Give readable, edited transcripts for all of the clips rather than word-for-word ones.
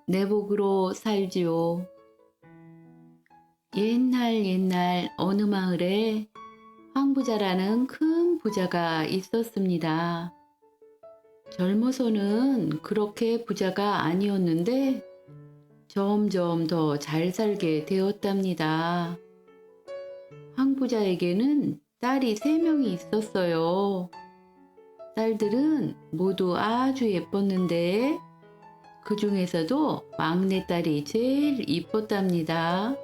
내복으로 살지요. 옛날 어느 마을에 황부자라는 큰 부자가 있었습니다. 젊어서는 그렇게 부자가 아니었는데 점점 더 잘 살게 되었답니다. 황부자에게는 딸이 3명이 있었어요. 딸들은 모두 아주 예뻤는데 그 중에서도 막내딸이 제일 이뻤답니다.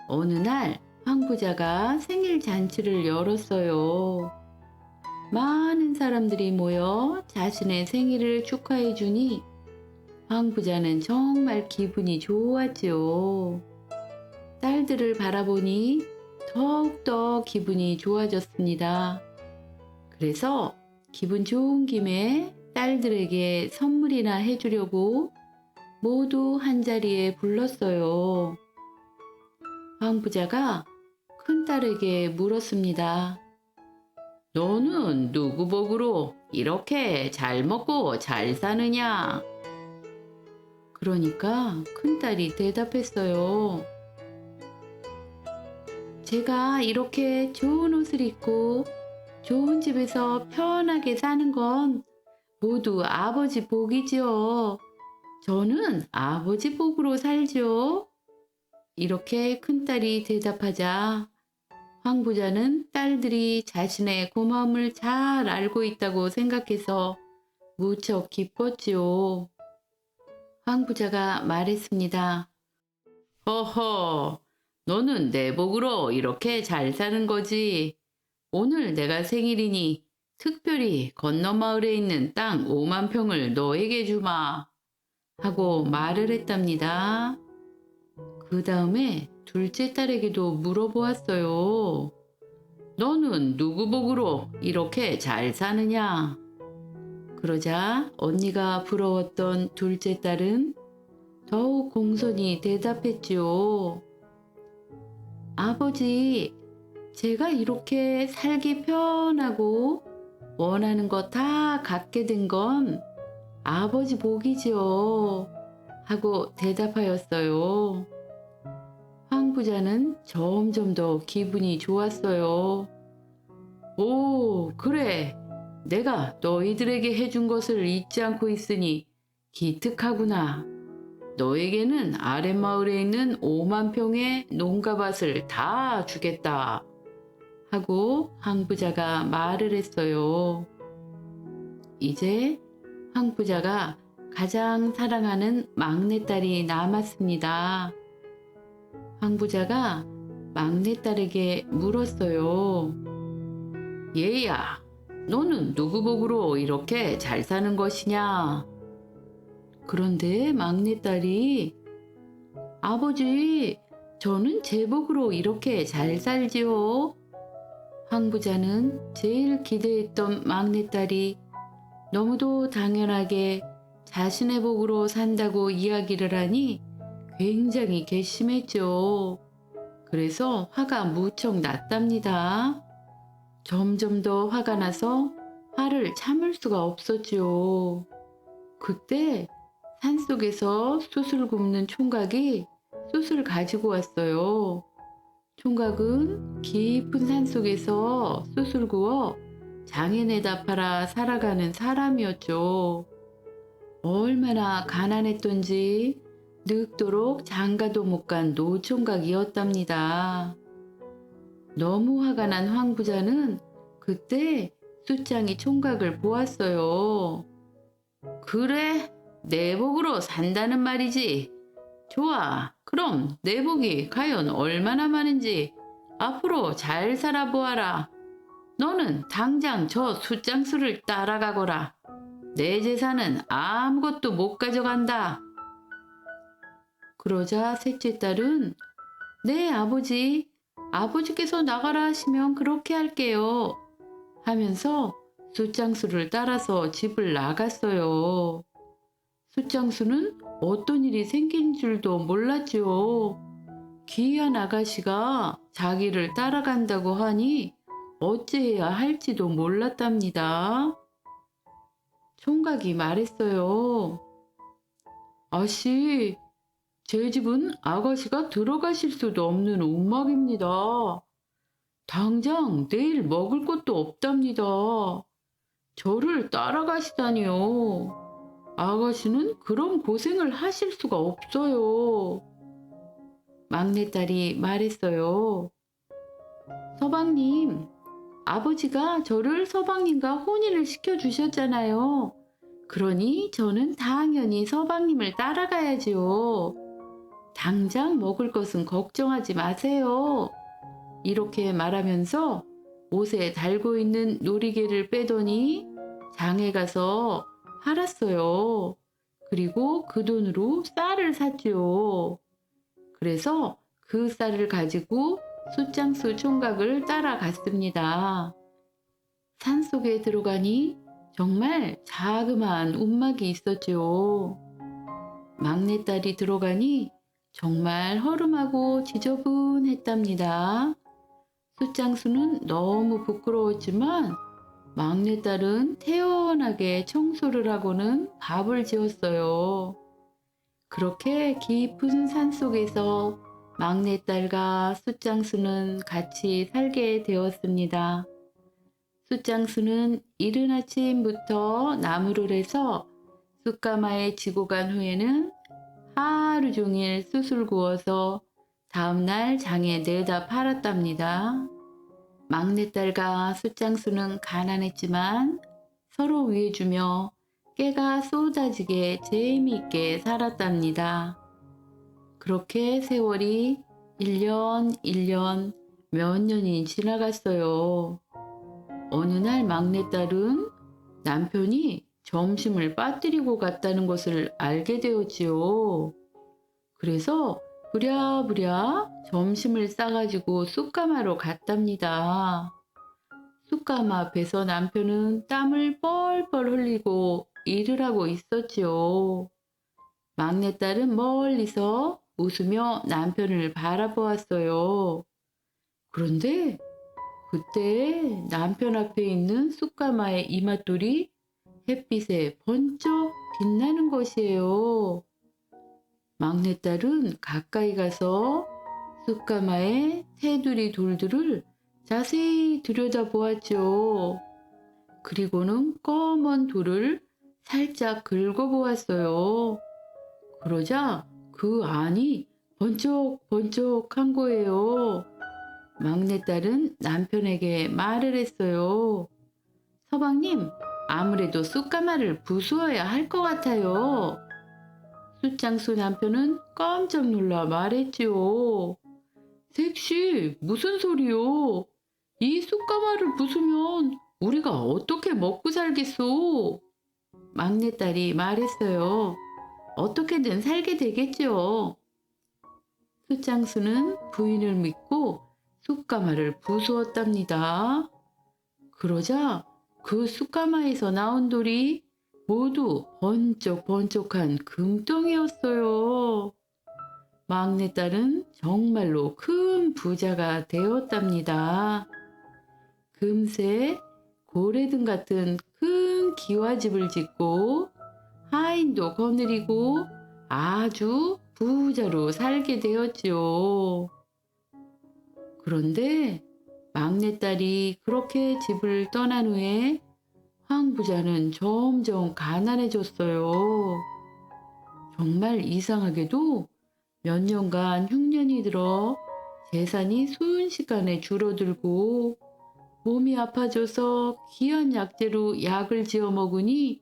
어느 날 황부자가 생일 잔치를 열었어요. 많은 사람들이 모여 자신의 생일을 축하해 주니 황부자는 정말 기분이 좋았지요. 딸들을 바라보니 더욱더 기분이 좋아졌습니다. 그래서 기분 좋은 김에 딸들에게 선물이나 해주려고 모두 한자리에 불렀어요. 황부자가 큰딸에게 물었습니다. 너는 누구 복으로 이렇게 잘 먹고 잘 사느냐? 그러니까 큰딸이 대답했어요. 제가 이렇게 좋은 옷을 입고 좋은 집에서 편하게 사는 건 모두 아버지 복이지요. 저는 아버지 복으로 살지요. 이렇게 큰딸이 대답하자 황부자는 딸들이 자신의 고마움을 잘 알고 있다고 생각해서 무척 기뻤지요. 황부자가 말했습니다. 허허, 너는 내 복으로 이렇게 잘 사는 거지. 오늘 내가 생일이니 특별히 건너 마을에 있는 땅 5만 평을 너에게 주마. 하고 말을 했답니다. 그 다음에 둘째 딸에게도 물어보았어요. 너는 누구 복으로 이렇게 잘 사느냐? 그러자 언니가 부러웠던 둘째 딸은 더욱 공손히 대답했지요. 아버지, 제가 이렇게 살기 편하고 원하는 거 다 갖게 된 건 아버지 복이지요. 하고 대답하였어요. 황부자는 점점 더 기분이 좋았어요. 오, 그래. 내가 너희들에게 해준 것을 잊지 않고 있으니 기특하구나. 너에게는 아랫마을에 있는 5만 평의 농가밭을 다 주겠다. 하고 황부자가 말을 했어요. 이제 황부자가 가장 사랑하는 막내딸이 남았습니다. 황부자가 막내딸에게 물었어요. 얘야, 너는 누구 복으로 이렇게 잘 사는 것이냐? 그런데 막내딸이 아버지, 저는 제 복으로 이렇게 잘 살지요. 황부자는 제일 기대했던 막내딸이 너무도 당연하게 자신의 복으로 산다고 이야기를 하니 굉장히 괘씸했죠. 그래서 화가 무척 났답니다. 점점 더 화가 나서 화를 참을 수가 없었지요. 그때 산속에서 숯을 굽는 총각이 숯을 가지고 왔어요. 총각은 깊은 산속에서 숯을 구워 장에 내다 팔아 살아가는 사람이었죠. 얼마나 가난했던지 늙도록 장가도 못 간 노총각이었답니다. 너무 화가 난 황부자는 그때 숫장이 총각을 보았어요. 그래, 내 복으로 산다는 말이지. 좋아, 그럼 내 복이 과연 얼마나 많은지 앞으로 잘 살아보아라. 너는 당장 저 숫장수를 따라가거라. 내 재산은 아무것도 못 가져간다. 그러자 셋째 딸은 네, 아버지. 아버지께서 나가라 하시면 그렇게 할게요. 하면서 숫장수를 따라서 집을 나갔어요. 숫장수는 어떤 일이 생긴 줄도 몰랐지요. 귀한 아가씨가 자기를 따라간다고 하니 어찌해야 할지도 몰랐답니다. 총각이 말했어요. 아씨, 제 집은 아가씨가 들어가실 수도 없는 움막입니다. 당장 내일 먹을 것도 없답니다. 저를 따라가시다니요. 아가씨는 그런 고생을 하실 수가 없어요. 막내딸이 말했어요. 서방님, 아버지가 저를 서방님과 혼인을 시켜주셨잖아요. 그러니 저는 당연히 서방님을 따라가야지요. 당장 먹을 것은 걱정하지 마세요. 이렇게 말하면서 옷에 달고 있는 놀이개를 빼더니 장에 가서 팔았어요. 그리고 그 돈으로 쌀을 샀지요. 그래서 그 쌀을 가지고 숫장수 총각을 따라갔습니다. 산속에 들어가니 정말 자그마한 움막이 있었지요. 막내딸이 들어가니 정말 허름하고 지저분했답니다. 숫장수는 너무 부끄러웠지만 막내딸은 태연하게 청소를 하고는 밥을 지었어요. 그렇게 깊은 산속에서 막내딸과 숫장수는 같이 살게 되었습니다. 숫장수는 이른 아침부터 나무를 해서 숯가마에 지고 간 후에는 하루 종일 숯을 구워서 다음날 장에 내다 팔았답니다. 막내딸과 숫장수는 가난했지만 서로 위해주며 깨가 쏟아지게 재미있게 살았답니다. 그렇게 세월이 1년 몇 년이 지나갔어요. 어느 날 막내딸은 남편이 점심을 빠뜨리고 갔다는 것을 알게 되었지요. 그래서 부랴부랴 점심을 싸가지고 쑥가마로 갔답니다. 쑥가마 앞에서 남편은 땀을 뻘뻘 흘리고 일을 하고 있었지요. 막내딸은 멀리서 웃으며 남편을 바라보았어요. 그런데 그때 남편 앞에 있는 쑥가마의 이맛돌이 햇빛에 번쩍 빛나는 것이에요. 막내딸은 가까이 가서 쑥가마의 테두리 돌들을 자세히 들여다보았죠. 그리고는 검은 돌을 살짝 긁어보았어요. 그러자 그 안이 번쩍번쩍한 거예요. 막내딸은 남편에게 말을 했어요. 서방님, 아무래도 쑥가마를 부수어야 할 것 같아요. 숫장수 남편은 깜짝 놀라 말했지요. 색시, 무슨 소리요? 이 쑥가마를 부수면 우리가 어떻게 먹고 살겠소? 막내딸이 말했어요. 어떻게든 살게 되겠죠. 숫장수는 부인을 믿고 쑥가마를 부수었답니다. 그러자 그 쑥가마에서 나온 돌이 모두 번쩍번쩍한 금덩이였어요. 막내딸은 정말로 큰 부자가 되었답니다. 금세 고래등 같은 큰 기와집을 짓고 하인도 거느리고 아주 부자로 살게 되었지요. 그런데 막내딸이 그렇게 집을 떠난 후에 황 부자는 점점 가난해졌어요. 정말 이상하게도 몇 년간 흉년이 들어 재산이 순식간에 줄어들고 몸이 아파져서 귀한 약재로 약을 지어 먹으니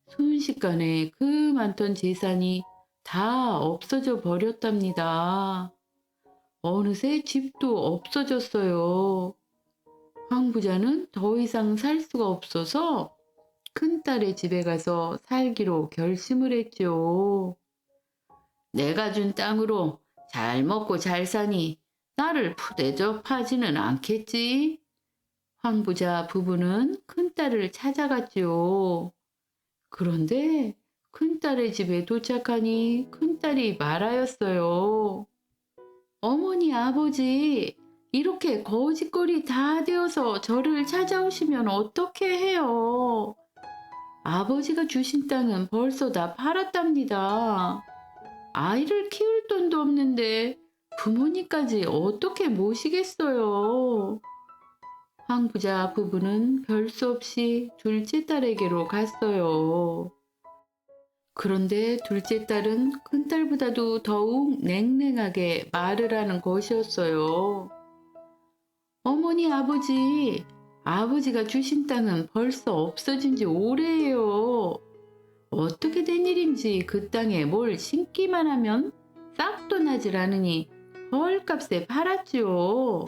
순식간에 그 많던 재산이 다 없어져 버렸답니다. 어느새 집도 없어졌어요. 황 부자는 더 이상 살 수가 없어서 큰딸의 집에 가서 살기로 결심을 했죠. 내가 준 땅으로 잘 먹고 잘 사니 나를 푸대접하지는 않겠지? 황 부자 부부는 큰딸을 찾아갔지요. 그런데 큰딸의 집에 도착하니 큰딸이 말하였어요. 어머니, 아버지, 이렇게 거짓골이 다 되어서 저를 찾아오시면 어떻게 해요? 아버지가 주신 땅은 벌써 다 팔았답니다. 아이를 키울 돈도 없는데 부모님까지 어떻게 모시겠어요? 황부자 부부는 별 수 없이 둘째 딸에게로 갔어요. 그런데 둘째 딸은 큰딸보다도 더욱 냉랭하게 말을 하는 것이었어요. 어머니, 아버지가 주신 땅은 벌써 없어진 지 오래예요. 어떻게 된 일인지 그 땅에 뭘 심기만 하면 싹도 나질 않으니 헐값에 팔았지요.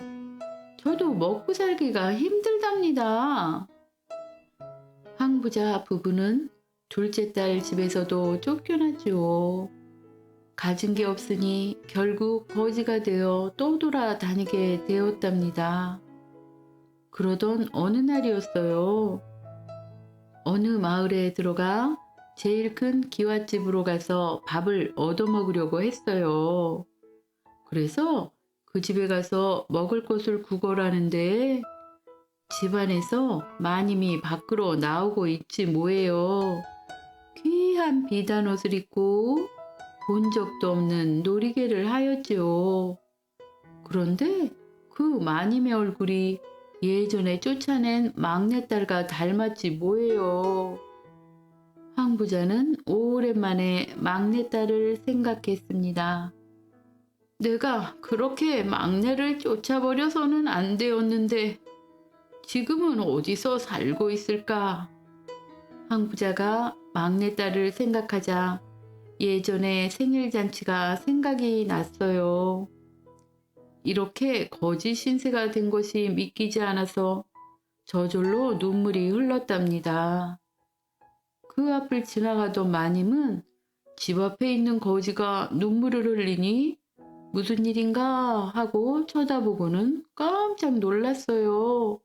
저도 먹고 살기가 힘들답니다. 황부자 부부는 둘째 딸 집에서도 쫓겨났지요. 가진 게 없으니 결국 거지가 되어 떠돌아다니게 되었답니다. 그러던 어느 날이었어요. 어느 마을에 들어가 제일 큰 기와집으로 가서 밥을 얻어먹으려고 했어요. 그래서 그 집에 가서 먹을 것을 구걸하는데 집안에서 마님이 밖으로 나오고 있지 뭐예요. 귀한 비단 옷을 입고 본 적도 없는 놀이개를 하였지요. 그런데 그 마님의 얼굴이 예전에 쫓아낸 막내딸과 닮았지 뭐예요. 황부자는 오랜만에 막내딸을 생각했습니다. 내가 그렇게 막내를 쫓아버려서는 안 되었는데 지금은 어디서 살고 있을까? 황부자가 막내딸을 생각하자 예전에 생일잔치가 생각이 났어요. 이렇게 거짓 신세가 된 것이 믿기지 않아서 저절로 눈물이 흘렀답니다. 그 앞을 지나가던 마님은 집 앞에 있는 거지가 눈물을 흘리니 무슨 일인가 하고 쳐다보고는 깜짝 놀랐어요.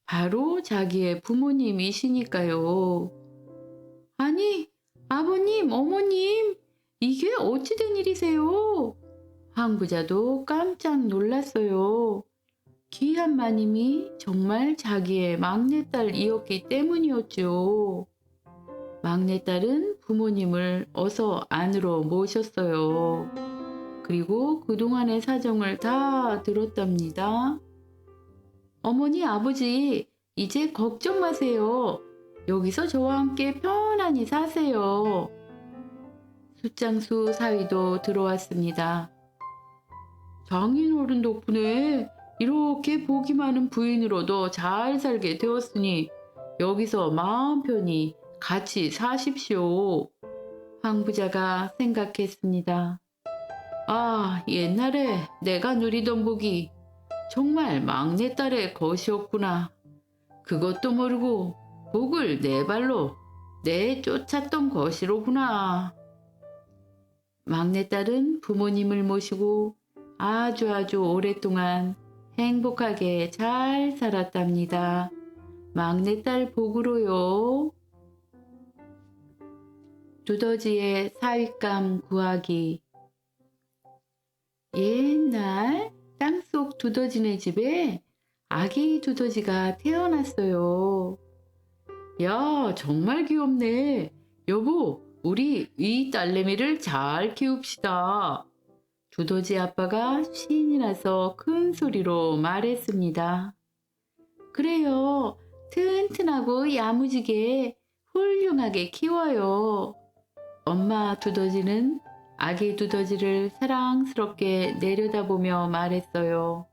바로 자기의 부모님이시니까요. 아니, 아버님, 어머님, 이게 어찌 된 일이세요? 황부자도 깜짝 놀랐어요. 귀한 마님이 정말 자기의 막내딸이었기 때문이었죠. 막내딸은 부모님을 어서 안으로 모셨어요. 그리고 그동안의 사정을 다 들었답니다. 어머니, 아버지, 이제 걱정 마세요. 여기서 저와 함께 편안히 사세요. 숫장수 사위도 들어왔습니다. 장인어른 덕분에 이렇게 복이 많은 부인으로도 잘 살게 되었으니 여기서 마음 편히 같이 사십시오. 황부자가 생각했습니다. 아, 옛날에 내가 누리던 복이 정말 막내딸의 것이었구나. 그것도 모르고 복을 내 발로 내쫓았던 것이로구나. 막내딸은 부모님을 모시고 아주 오랫동안 행복하게 잘 살았답니다. 막내딸 복으로요. 두더지의 사윗감 구하기. 옛날 땅속 두더지네 집에 아기 두더지가 태어났어요. 야, 정말 귀엽네. 여보, 우리 이 딸내미를 잘 키웁시다. 두더지 아빠가 신이 나서 큰 소리로 말했습니다. 그래요. 튼튼하고 야무지게 훌륭하게 키워요. 엄마 두더지는 아기 두더지를 사랑스럽게 내려다보며 말했어요.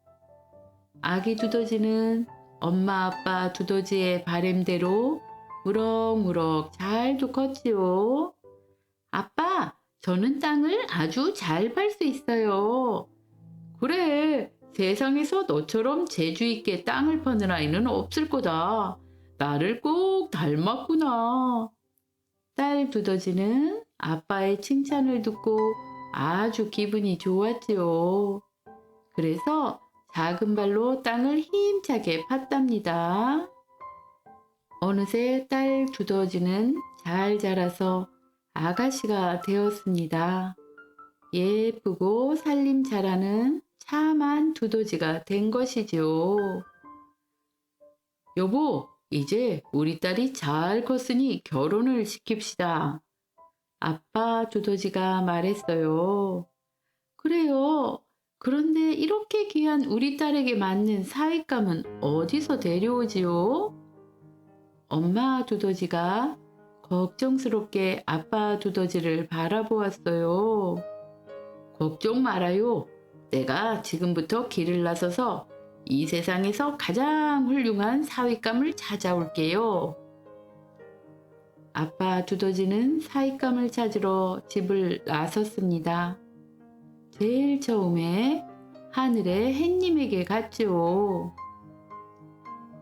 아기 두더지는 엄마 아빠 두더지의 바램대로 무럭무럭 잘도 컸지요. 아빠, 저는 땅을 아주 잘 팔 수 있어요. 그래, 세상에서 너처럼 재주 있게 땅을 파는 아이는 없을 거다. 나를 꼭 닮았구나. 딸 두더지는 아빠의 칭찬을 듣고 아주 기분이 좋았지요. 그래서 작은 발로 땅을 힘차게 팠답니다. 어느새 딸 두더지는 잘 자라서 아가씨가 되었습니다. 예쁘고 살림 잘하는 참한 두더지가 된 것이지요. 여보, 이제 우리 딸이 잘 컸으니 결혼을 시킵시다. 아빠 두더지가 말했어요. 그래요. 그런데 이렇게 귀한 우리 딸에게 맞는 사윗감은 어디서 데려오지요? 엄마 두더지가 걱정스럽게 아빠 두더지를 바라보았어요. 걱정 말아요. 내가 지금부터 길을 나서서 이 세상에서 가장 훌륭한 사윗감을 찾아올게요. 아빠 두더지는 사윗감을 찾으러 집을 나섰습니다. 제일 처음에 하늘의 햇님에게 갔죠.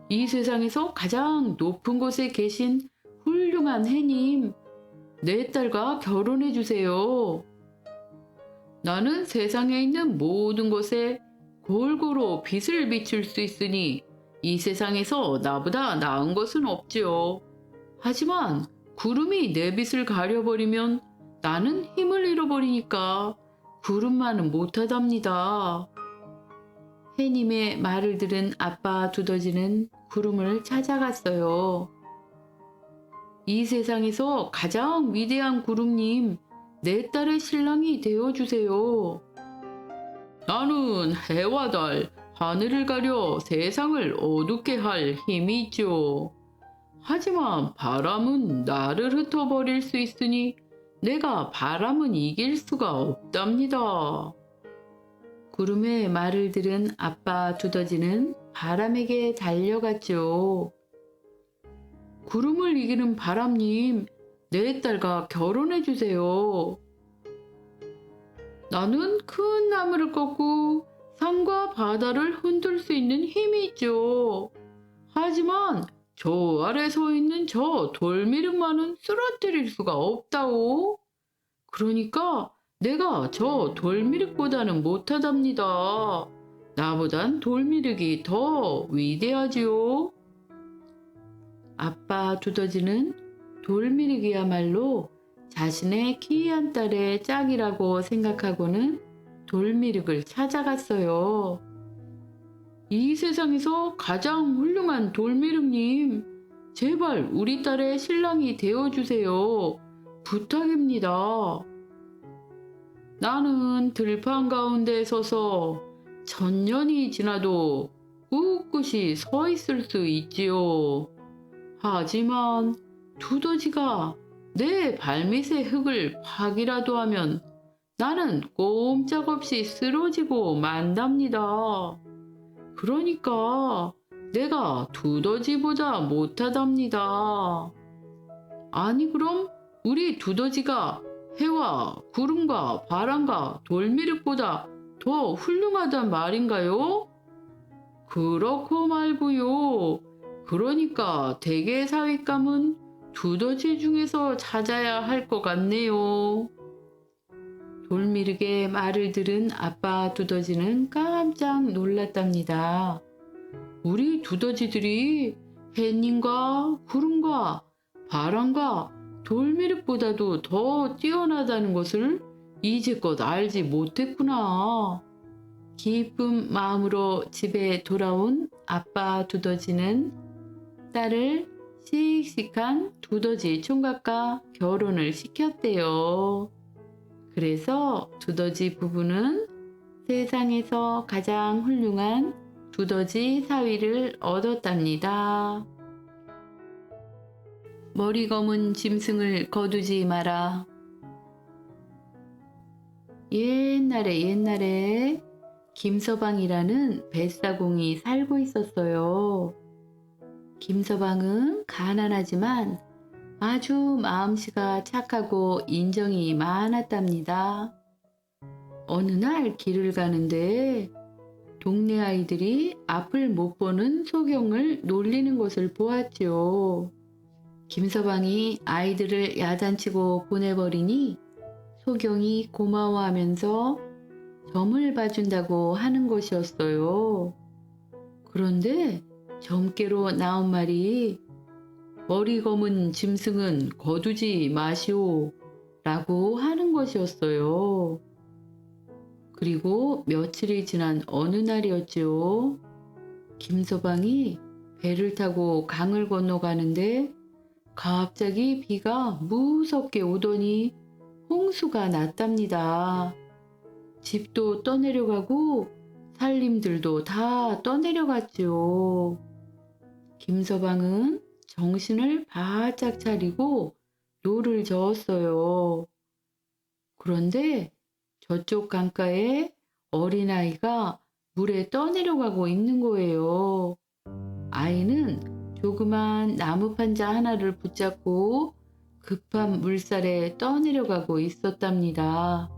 이 세상에서 가장 높은 곳에 계신 훌륭한 해님, 내 딸과 결혼해 주세요. 나는 세상에 있는 모든 것에 골고루 빛을 비출 수 있으니 이 세상에서 나보다 나은 것은 없지요. 하지만 구름이 내 빛을 가려버리면 나는 힘을 잃어버리니까 구름만은 못하답니다. 해님의 말을 들은 아빠 두더지는 구름을 찾아갔어요. 이 세상에서 가장 위대한 구름님, 내 딸의 신랑이 되어주세요. 나는 해와 달, 하늘을 가려 세상을 어둡게 할 힘이 있죠. 하지만 바람은 나를 흩어버릴 수 있으니 내가 바람은 이길 수가 없답니다. 구름의 말을 들은 아빠 두더지는 바람에게 달려갔죠. 구름을 이기는 바람님, 내 딸과 결혼해 주세요. 나는 큰 나무를 꺾고 산과 바다를 흔들 수 있는 힘이 있죠. 하지만 저 아래 서 있는 저 돌미륵만은 쓰러뜨릴 수가 없다오. 그러니까 내가 저 돌미륵보다는 못하답니다. 나보단 돌미륵이 더 위대하지요. 아빠 두더지는 돌미륵이야말로 자신의 기이한 딸의 짝이라고 생각하고는 돌미륵을 찾아갔어요. 이 세상에서 가장 훌륭한 돌미륵님, 제발 우리 딸의 신랑이 되어주세요. 부탁입니다. 나는 들판 가운데 서서 천년이 지나도 꿋꿋이 서 있을 수 있지요. 하지만 두더지가 내 발밑의 흙을 파기라도 하면 나는 꼼짝없이 쓰러지고 만답니다. 그러니까 내가 두더지보다 못하답니다. 아니 그럼 우리 두더지가 해와 구름과 바람과 돌미륵보다 더 훌륭하단 말인가요? 그렇고 말고요. 그러니까 대개 사윗감은 두더지 중에서 찾아야 할 것 같네요. 돌미륵의 말을 들은 아빠 두더지는 깜짝 놀랐답니다. 우리 두더지들이 해님과 구름과 바람과 돌미륵보다도 더 뛰어나다는 것을 이제껏 알지 못했구나. 기쁜 마음으로 집에 돌아온 아빠 두더지는 딸을 씩씩한 두더지 총각과 결혼을 시켰대요. 그래서 두더지 부부는 세상에서 가장 훌륭한 두더지 사위를 얻었답니다. 머리 검은 짐승을 거두지 마라. 옛날에 김서방이라는 뱃사공이 살고 있었어요. 김서방은 가난하지만 아주 마음씨가 착하고 인정이 많았답니다. 어느 날 길을 가는데 동네 아이들이 앞을 못 보는 소경을 놀리는 것을 보았죠. 김서방이 아이들을 야단치고 보내버리니 소경이 고마워하면서 점을 봐준다고 하는 것이었어요. 그런데 점괘로 나온 말이 머리 검은 짐승은 거두지 마시오 라고 하는 것이었어요. 그리고 며칠이 지난 어느 날이었죠. 김서방이 배를 타고 강을 건너가는데 갑자기 비가 무섭게 오더니 홍수가 났답니다. 집도 떠내려가고 살림들도 다 떠내려갔지요. 김서방은 정신을 바짝 차리고 노를 저었어요. 그런데 저쪽 강가에 어린아이가 물에 떠내려가고 있는 거예요. 아이는 조그만 나무 판자 하나를 붙잡고 급한 물살에 떠내려가고 있었답니다.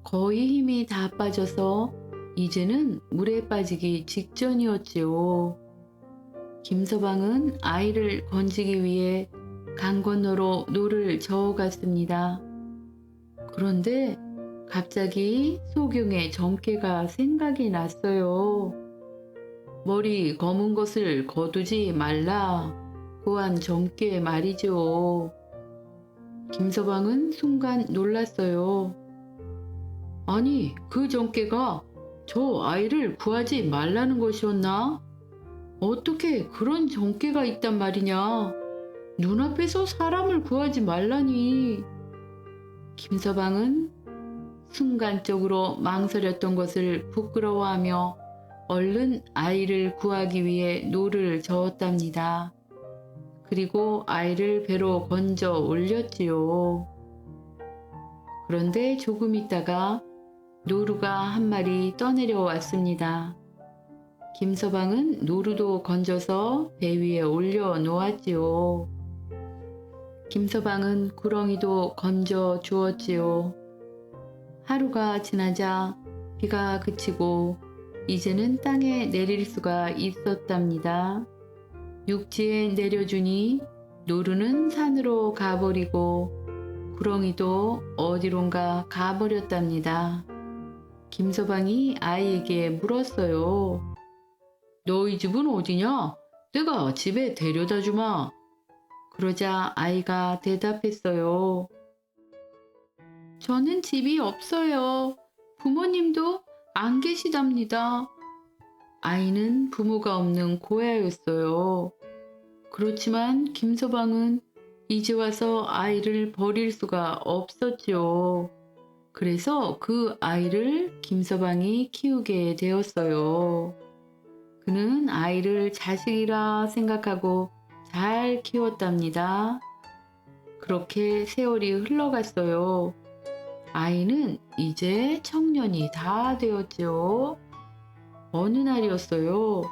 거의 힘이 다 빠져서 이제는 물에 빠지기 직전이었지요. 김서방은 아이를 건지기 위해 강 건너로 노를 저어갔습니다. 그런데 갑자기 소경의 정깨가 생각이 났어요. 머리 검은 것을 거두지 말라 고한 정깨 말이죠. 김서방은 순간 놀랐어요. 아니, 그 정깨가 저 아이를 구하지 말라는 것이었나? 어떻게 그런 정깨가 있단 말이냐? 눈앞에서 사람을 구하지 말라니. 김서방은 순간적으로 망설였던 것을 부끄러워하며 얼른 아이를 구하기 위해 노를 저었답니다. 그리고 아이를 배로 건져 올렸지요. 그런데 조금 있다가 노루가 한 마리 떠내려 왔습니다. 김서방은 노루도 건져서 배 위에 올려 놓았지요. 김서방은 구렁이도 건져 주었지요. 하루가 지나자 비가 그치고 이제는 땅에 내릴 수가 있었답니다. 육지에 내려주니 노루는 산으로 가버리고 구렁이도 어디론가 가버렸답니다. 김서방이 아이에게 물었어요. 너희 집은 어디냐? 내가 집에 데려다 주마. 그러자 아이가 대답했어요. 저는 집이 없어요. 부모님도 안 계시답니다. 아이는 부모가 없는 고아였어요. 그렇지만 김서방은 이제 와서 아이를 버릴 수가 없었지요. 그래서 그 아이를 김서방이 키우게 되었어요. 그는 아이를 자식이라 생각하고 잘 키웠답니다. 그렇게 세월이 흘러갔어요. 아이는 이제 청년이 다 되었지요. 어느 날이었어요.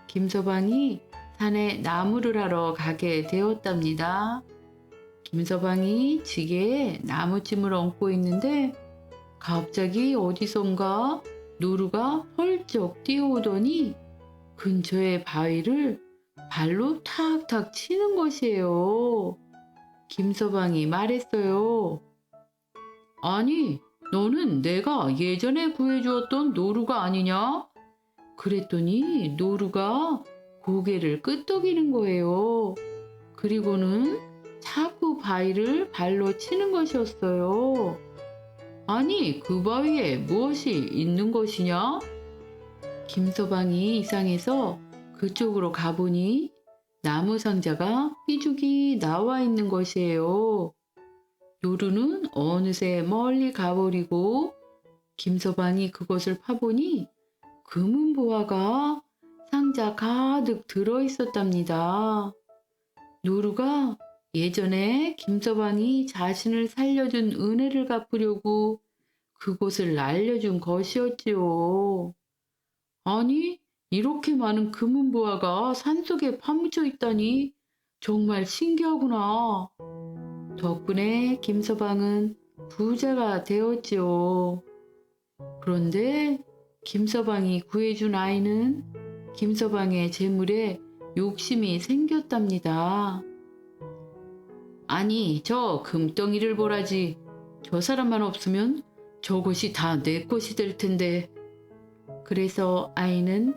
김서방이 산에 나무를 하러 가게 되었답니다. 김서방이 지게에 나무찜을 얹고 있는데 갑자기 어디선가 노루가 펄쩍 뛰어오더니 근처의 바위를 발로 탁탁 치는 것이에요. 김서방이 말했어요. 아니, 너는 내가 예전에 구해주었던 노루가 아니냐? 그랬더니 노루가 고개를 끄덕이는 거예요. 그리고는 자꾸 바위를 발로 치는 것이었어요. 아니, 그 바위에 무엇이 있는 것이냐? 김서방이 이상해서 그쪽으로 가보니 나무 상자가 삐죽이 나와 있는 것이에요. 노루는 어느새 멀리 가버리고 김서방이 그것을 파보니 금은보화가 상자 가득 들어있었답니다. 노루가 예전에 김서방이 자신을 살려준 은혜를 갚으려고 그곳을 알려준 것이었지요. 아니, 이렇게 많은 금은보화가 산속에 파묻혀 있다니 정말 신기하구나. 덕분에 김서방은 부자가 되었지요. 그런데 김서방이 구해준 아이는 김서방의 재물에 욕심이 생겼답니다. 아니, 저 금덩이를 보라지. 저 사람만 없으면 저것이 다 내 것이 될 텐데. 그래서 아이는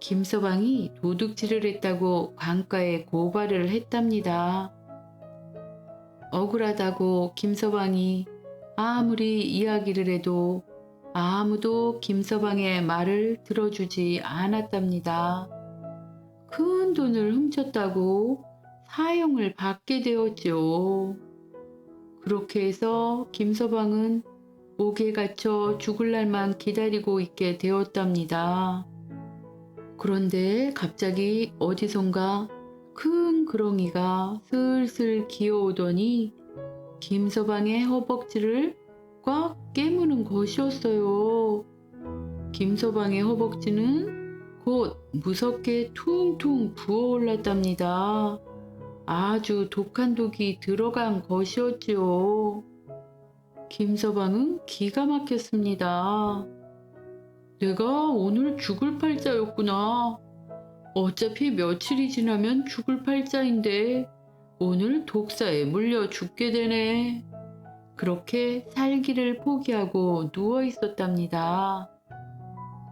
김서방이 도둑질을 했다고 강가에 고발을 했답니다. 억울하다고 김서방이 아무리 이야기를 해도 아무도 김서방의 말을 들어주지 않았답니다. 큰 돈을 훔쳤다고 사형을 받게 되었지요. 그렇게 해서 김서방은 옥에 갇혀 죽을 날만 기다리고 있게 되었답니다. 그런데 갑자기 어디선가 큰 구렁이가 슬슬 기어오더니 김서방의 허벅지를 꽉 깨무는 것이었어요. 김서방의 허벅지는 곧 무섭게 퉁퉁 부어올랐답니다. 아주 독한 독이 들어간 것이었지요. 김서방은 기가 막혔습니다. 내가 오늘 죽을 팔자였구나. 어차피 며칠이 지나면 죽을 팔자인데 오늘 독사에 물려 죽게 되네. 그렇게 살기를 포기하고 누워 있었답니다.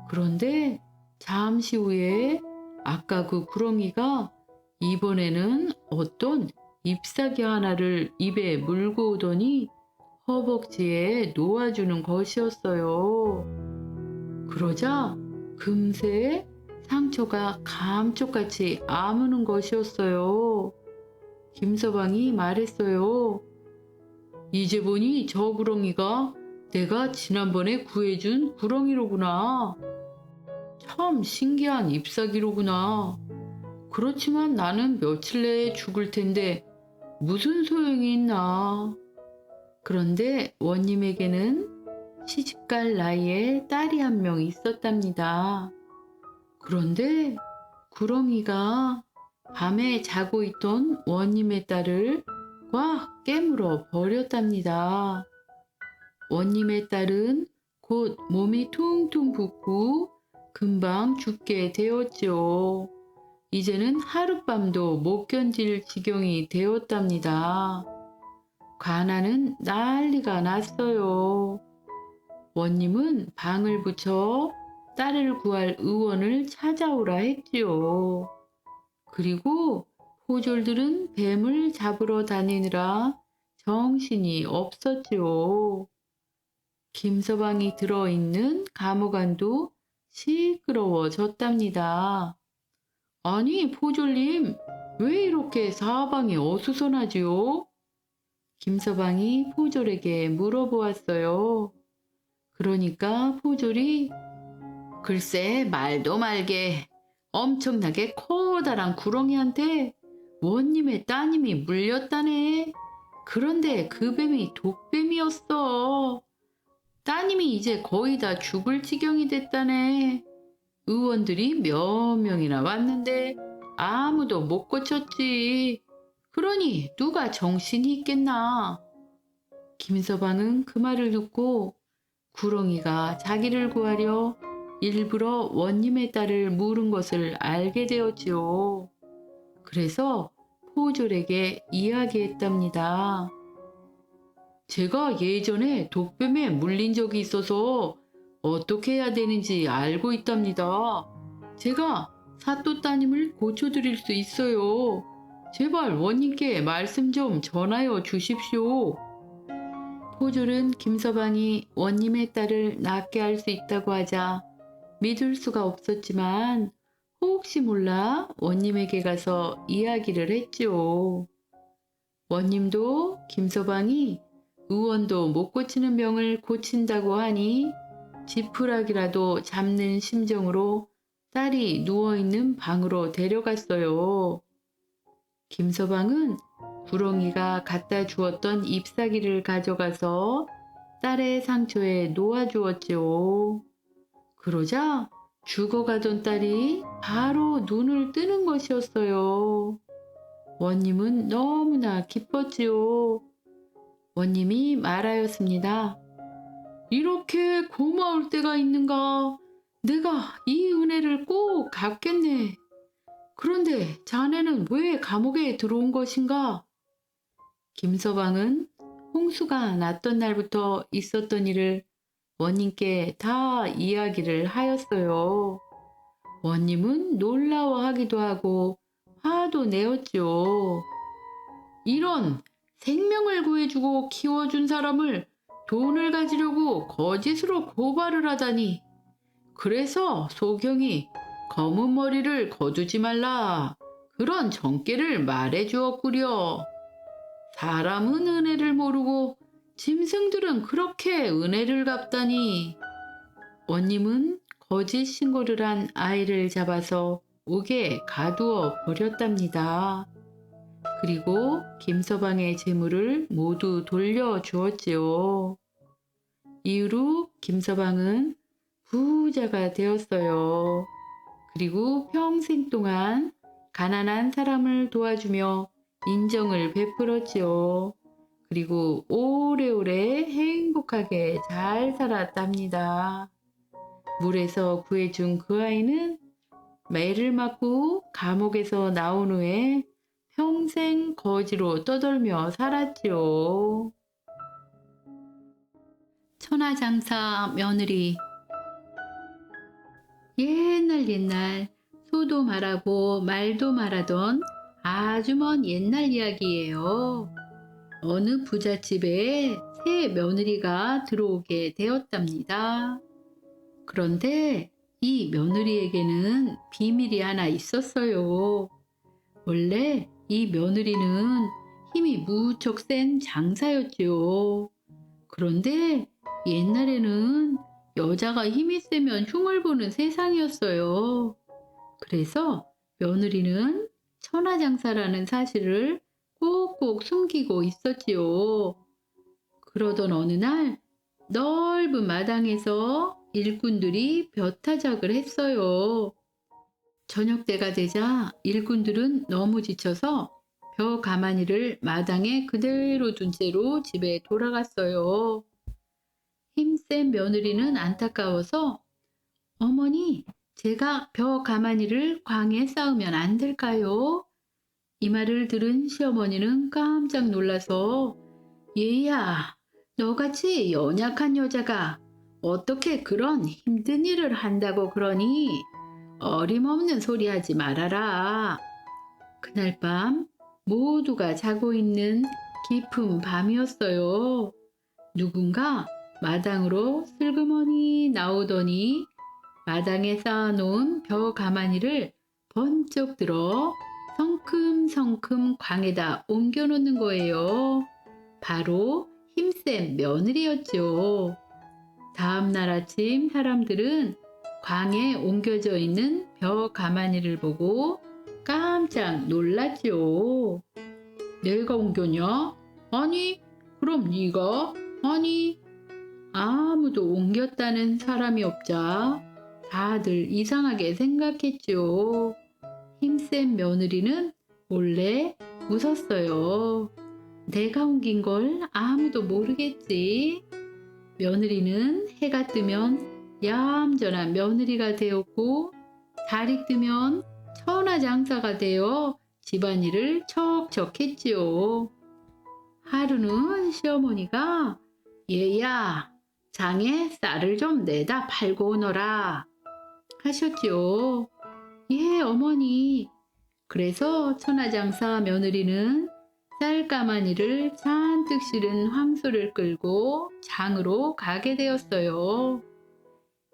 그런데 잠시 후에 아까 그 구렁이가 이번에는 어떤 잎사귀 하나를 입에 물고 오더니 허벅지에 놓아주는 것이었어요. 그러자 금세 상처가 감쪽같이 아무는 것이었어요. 김서방이 말했어요. 이제 보니 저 구렁이가 내가 지난번에 구해준 구렁이로구나. 참 신기한 잎사귀로구나. 그렇지만 나는 며칠 내에 죽을 텐데 무슨 소용이 있나. 그런데 원님에게는 시집갈 나이에 딸이 한 명 있었답니다. 그런데 구렁이가 밤에 자고 있던 원님의 딸을 꽉 깨물어 버렸답니다. 원님의 딸은 곧 몸이 퉁퉁 붓고 금방 죽게 되었지요. 이제는 하룻밤도 못 견딜 지경이 되었답니다. 관아는 난리가 났어요. 원님은 방을 붙여 딸을 구할 의원을 찾아오라 했지요. 그리고 포졸들은 뱀을 잡으러 다니느라 정신이 없었지요. 김서방이 들어있는 감옥안도 시끄러워졌답니다. 아니, 포졸님, 왜 이렇게 사방이 어수선하지요? 김서방이 포졸에게 물어보았어요. 그러니까 포졸이 글쎄 말도 말게 엄청나게 커다란 구렁이한테 원님의 따님이 물렸다네. 그런데 그 뱀이 독뱀이었어. 따님이 이제 거의 다 죽을 지경이 됐다네. 의원들이 몇 명이나 왔는데 아무도 못 고쳤지. 그러니 누가 정신이 있겠나. 김서방은 그 말을 듣고 구렁이가 자기를 구하려 일부러 원님의 딸을 물은 것을 알게 되었지요. 그래서 포졸에게 이야기했답니다. 제가 예전에 독뱀에 물린 적이 있어서 어떻게 해야 되는지 알고 있답니다. 제가 사또 따님을 고쳐드릴 수 있어요. 제발 원님께 말씀 좀 전하여 주십시오. 포졸은 김서방이 원님의 딸을 낫게 할 수 있다고 하자 믿을 수가 없었지만 혹시 몰라 원님에게 가서 이야기를 했지요. 원님도 김서방이 의원도 못 고치는 병을 고친다고 하니 지푸라기라도 잡는 심정으로 딸이 누워있는 방으로 데려갔어요. 김서방은 구렁이가 갖다 주었던 잎사귀를 가져가서 딸의 상처에 놓아주었지요. 그러자 죽어가던 딸이 바로 눈을 뜨는 것이었어요. 원님은 너무나 기뻤지요. 원님이 말하였습니다. 이렇게 고마울 때가 있는가? 내가 이 은혜를 꼭 갚겠네. 그런데 자네는 왜 감옥에 들어온 것인가? 김서방은 홍수가 났던 날부터 있었던 일을 원님께 다 이야기를 하였어요. 원님은 놀라워하기도 하고 화도 내었죠. 이런 생명을 구해주고 키워준 사람을 돈을 가지려고 거짓으로 고발을 하다니. 그래서 소경이 검은 머리를 거두지 말라 그런 정께를 말해 주었구려. 사람은 은혜를 모르고 짐승들은 그렇게 은혜를 갚다니. 원님은 거짓 신고를 한 아이를 잡아서 옥에 가두어 버렸답니다. 그리고 김서방의 재물을 모두 돌려주었지요. 이후로 김서방은 부자가 되었어요. 그리고 평생 동안 가난한 사람을 도와주며 인정을 베풀었지요. 그리고 오래오래 행복하게 잘 살았답니다. 물에서 구해준 그 아이는 매를 맞고 감옥에서 나온 후에 평생 거지로 떠돌며 살았지요. 천하장사 며느리. 옛날 소도 말하고 말도 말하던 아주 먼 옛날 이야기예요. 어느 부잣집에 새 며느리가 들어오게 되었답니다. 그런데 이 며느리에게는 비밀이 하나 있었어요. 원래 이 며느리는 힘이 무척 센 장사였지요. 그런데 옛날에는 여자가 힘이 세면 흉을 보는 세상이었어요. 그래서 며느리는 천하장사라는 사실을 꼭꼭 숨기고 있었지요. 그러던 어느 날 넓은 마당에서 일꾼들이 벼타작을 했어요. 저녁 때가 되자 일꾼들은 너무 지쳐서 벼 가마니를 마당에 그대로 둔 채로 집에 돌아갔어요. 힘센 며느리는 안타까워서 어머니, 제가 벼 가마니를 광에 쌓으면 안 될까요? 이 말을 들은 시어머니는 깜짝 놀라서 얘야, 너같이 연약한 여자가 어떻게 그런 힘든 일을 한다고 그러니? 어림없는 소리 하지 말아라. 그날 밤 모두가 자고 있는 깊은 밤이었어요. 누군가 마당으로 슬그머니 나오더니 마당에 쌓아놓은 벼 가마니를 번쩍 들어 성큼성큼 광에다 옮겨놓는 거예요. 바로 힘센 며느리였죠. 다음 날 아침 사람들은 광에 옮겨져 있는 벼 가마니를 보고 깜짝 놀랐죠. 내가 옮겼냐? 아니, 그럼 네가? 아니, 아무도 옮겼다는 사람이 없자 다들 이상하게 생각했죠. 힘센 며느리는 몰래 웃었어요. 내가 옮긴 걸 아무도 모르겠지. 며느리는 해가 뜨면 얌전한 며느리가 되었고 달이 뜨면 천하장사가 되어 집안일을 척척 했지요. 하루는 시어머니가 얘야, 장에 쌀을 좀 내다 팔고 오너라 하셨지요. 예, 어머니. 그래서 천하장사 며느리는 쌀가마니를 잔뜩 실은 황소를 끌고 장으로 가게 되었어요.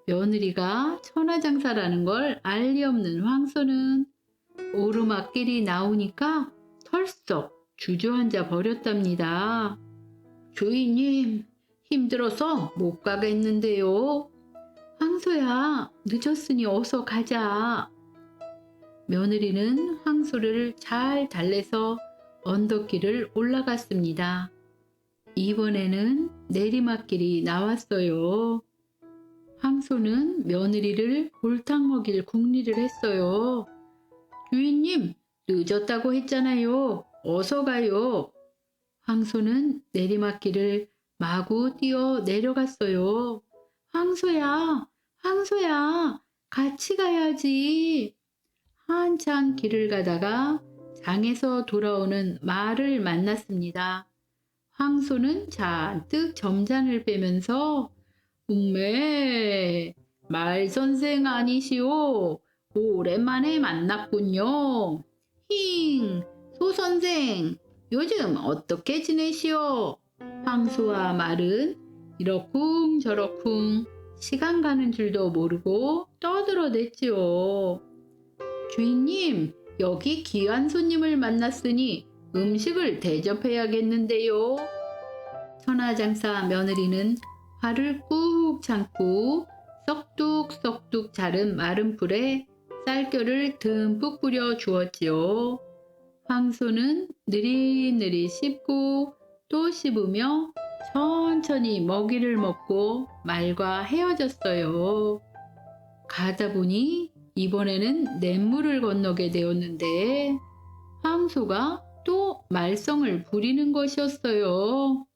며느리가 천하장사라는 걸 알 리 없는 황소는 오르막길이 나오니까 털썩 주저앉아 버렸답니다. 주인님, 힘들어서 못 가겠는데요. 황소야, 늦었으니 어서 가자. 며느리는 황소를 잘 달래서 언덕길을 올라갔습니다. 이번에는 내리막길이 나왔어요. 황소는 며느리를 골탕 먹일 궁리를 했어요. 주인님, 늦었다고 했잖아요. 어서 가요. 황소는 내리막길을 마구 뛰어 내려갔어요. 황소야, 황소야, 같이 가야지. 한참 길을 가다가 장에서 돌아오는 말을 만났습니다. 황소는 잔뜩 점잔을 빼면서 웅매, 말 선생 아니시오? 오랜만에 만났군요. 힝, 소 선생, 요즘 어떻게 지내시오? 황소와 말은 이러쿵 저러쿵 시간 가는 줄도 모르고 떠들어댔지요. 주인님, 여기 귀한 손님을 만났으니 음식을 대접해야겠는데요. 천하장사 며느리는 화를 꾹 참고 썩둑썩둑 자른 마른 풀에 쌀겨를 듬뿍 뿌려 주었지요. 황소는 느릿느릿 씹고 또 씹으며 천천히 먹이를 먹고 말과 헤어졌어요. 가다 보니 이번에는 냇물을 건너게 되었는데 황소가 또 말썽을 부리는 것이었어요.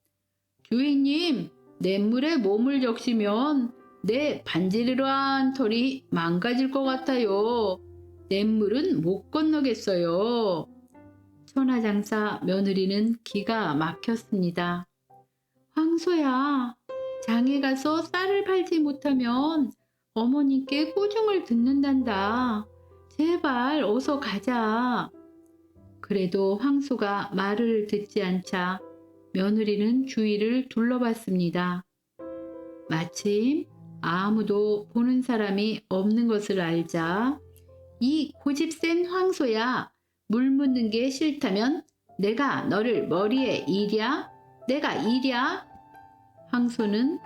주인님, 냇물에 몸을 적시면 내 반지르르한 털이 망가질 것 같아요. 냇물은 못 건너겠어요. 천하장사 며느리는 기가 막혔습니다. 황소야, 장에 가서 쌀을 팔지 못하면 어머니께 꾸중을 듣는단다. 제발 어서 가자. 그래도 황소가 말을 듣지 않자 며느리는 주위를 둘러봤습니다. 마침 아무도 보는 사람이 없는 것을 알자 이 고집센 황소야, 물 묻는 게 싫다면 내가 너를 머리에 이랴? 내가 이랴? 황소는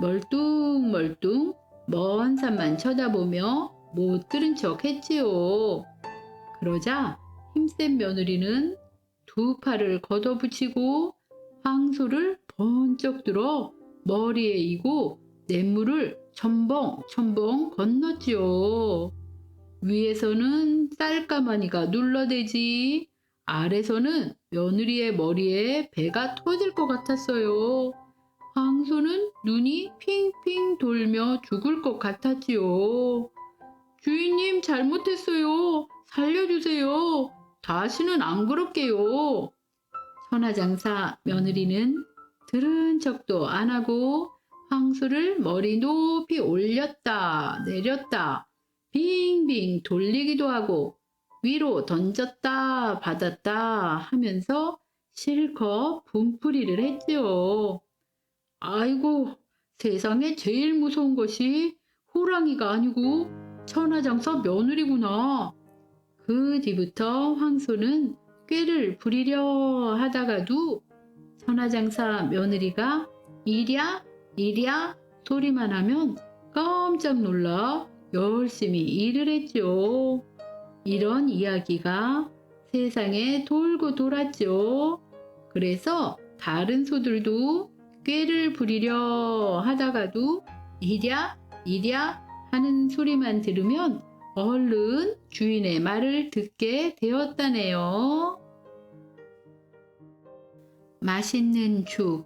멀뚱멀뚱 먼 산만 쳐다보며 못 들은 척 했지요. 그러자 힘센 며느리는 두 팔을 걷어붙이고 황소를 번쩍 들어 머리에 이고 냇물을 첨벙첨벙 건넜지요. 위에서는 쌀가마니가 눌러대지 아래서는 며느리의 머리에 배가 터질 것 같았어요. 황소는 눈이 핑핑 돌며 죽을 것 같았지요. 주인님 잘못했어요. 살려주세요. 다시는 안 그럴게요. 천하장사 며느리는 들은 척도 안 하고 황소를 머리 높이 올렸다 내렸다 빙빙 돌리기도 하고 위로 던졌다 받았다 하면서 실컷 분풀이를 했지요. 아이고, 세상에 제일 무서운 것이 호랑이가 아니고 천하장사 며느리구나. 그 뒤부터 황소는 꾀를 부리려 하다가도 천하장사 며느리가 이랴 이랴 소리만 하면 깜짝 놀라 열심히 일을 했죠. 이런 이야기가 세상에 돌고 돌았죠. 그래서 다른 소들도 꾀를 부리려 하다가도 이랴 이랴 하는 소리만 들으면 얼른 주인의 말을 듣게 되었다네요. 맛있는 죽.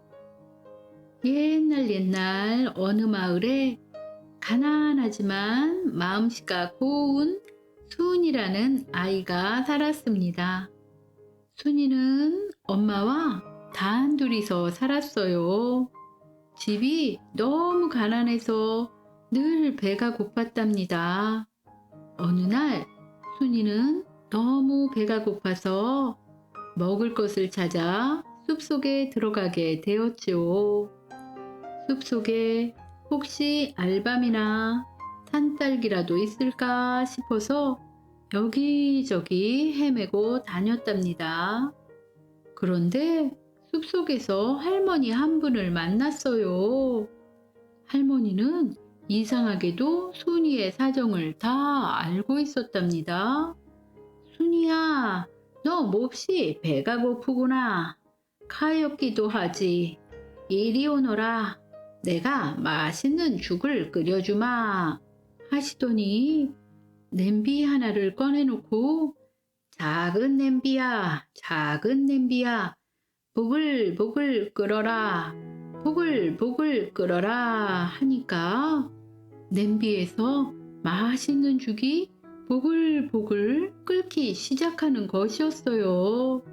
옛날 어느 마을에 가난하지만 마음씨가 고운 순이라는 아이가 살았습니다. 순이는 엄마와 단둘이서 살았어요. 집이 너무 가난해서 늘 배가 고팠답니다. 어느 날 순이는 너무 배가 고파서 먹을 것을 찾아 숲속에 들어가게 되었지요. 숲속에 혹시 알밤이나 산딸기라도 있을까 싶어서 여기저기 헤매고 다녔답니다. 그런데 숲속에서 할머니 한 분을 만났어요. 할머니는 이상하게도 순이의 사정을 다 알고 있었답니다. 순이야, 너 몹시 배가 고프구나. 가엾기도 하지. 이리 오너라. 내가 맛있는 죽을 끓여주마. 하시더니 냄비 하나를 꺼내놓고 작은 냄비야, 작은 냄비야. 보글보글 끓어라. 보글보글 끓어라 하니까 냄비에서 맛있는 죽이 보글보글 끓기 시작하는 것이었어요.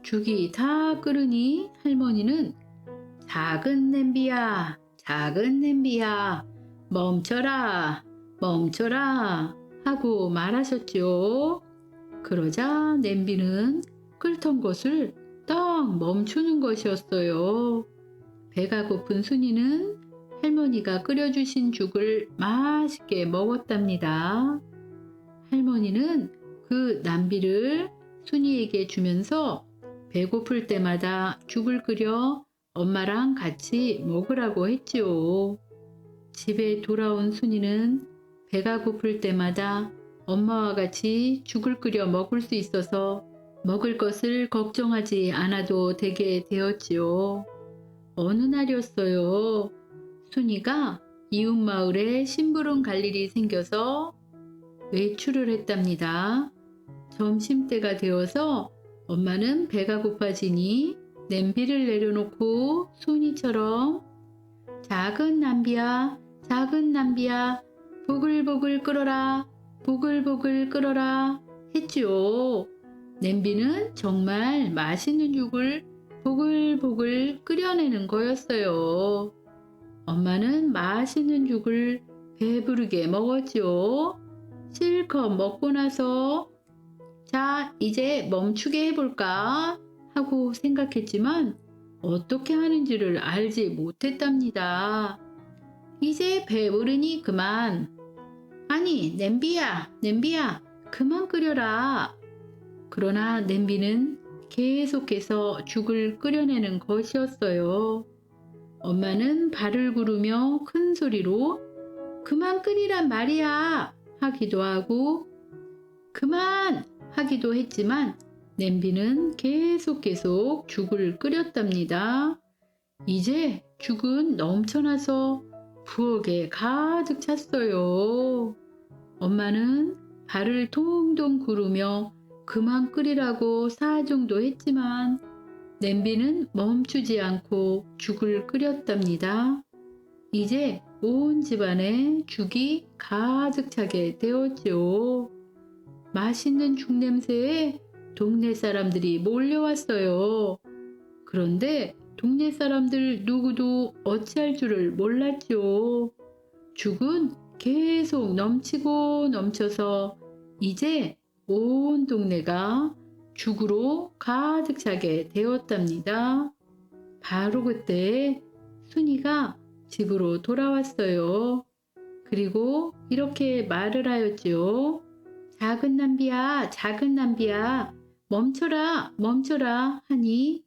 죽이 다 끓으니 할머니는 작은 냄비야, 작은 냄비야, 멈춰라, 멈춰라 하고 말하셨죠. 그러자 냄비는 끓던 것을 딱 멈추는 것이었어요. 배가 고픈 순이는 할머니가 끓여주신 죽을 맛있게 먹었답니다. 할머니는 그 냄비를 순이에게 주면서 배고플 때마다 죽을 끓여 엄마랑 같이 먹으라고 했지요. 집에 돌아온 순이는 배가 고플 때마다 엄마와 같이 죽을 끓여 먹을 수 있어서 먹을 것을 걱정하지 않아도 되게 되었지요. 어느 날이었어요. 순이가 이웃 마을에 심부름 갈 일이 생겨서 외출을 했답니다. 점심때가 되어서 엄마는 배가 고파지니 냄비를 내려놓고 순이처럼 작은 남비야, 작은 남비야, 보글보글 끓어라, 보글보글 끓어라 했지요. 냄비는 정말 맛있는 죽을 보글보글 끓여내는 거였어요. 엄마는 맛있는 죽을 배부르게 먹었지요. 실컷 먹고 나서 자, 이제 멈추게 해볼까 하고 생각했지만 어떻게 하는지를 알지 못했답니다. 이제 배부르니 그만. 아니, 냄비야, 냄비야, 그만 끓여라. 그러나 냄비는 계속해서 죽을 끓여내는 것이었어요. 엄마는 발을 구르며 큰 소리로 그만 끓이란 말이야 하기도 하고 그만 하기도 했지만 냄비는 계속 죽을 끓였답니다. 이제 죽은 넘쳐나서 부엌에 가득 찼어요. 엄마는 발을 동동 구르며 그만 끓이라고 사정도 했지만 냄비는 멈추지 않고 죽을 끓였답니다. 이제 온 집안에 죽이 가득 차게 되었죠. 맛있는 죽 냄새에 동네 사람들이 몰려왔어요. 그런데 동네 사람들 누구도 어찌할 줄을 몰랐죠. 죽은 계속 넘치고 넘쳐서 이제 온 동네가 죽으로 가득 차게 되었답니다. 바로 그때 순이가 집으로 돌아왔어요. 그리고 이렇게 말을 하였지요. 작은 남비야, 작은 남비야, 멈춰라, 멈춰라 하니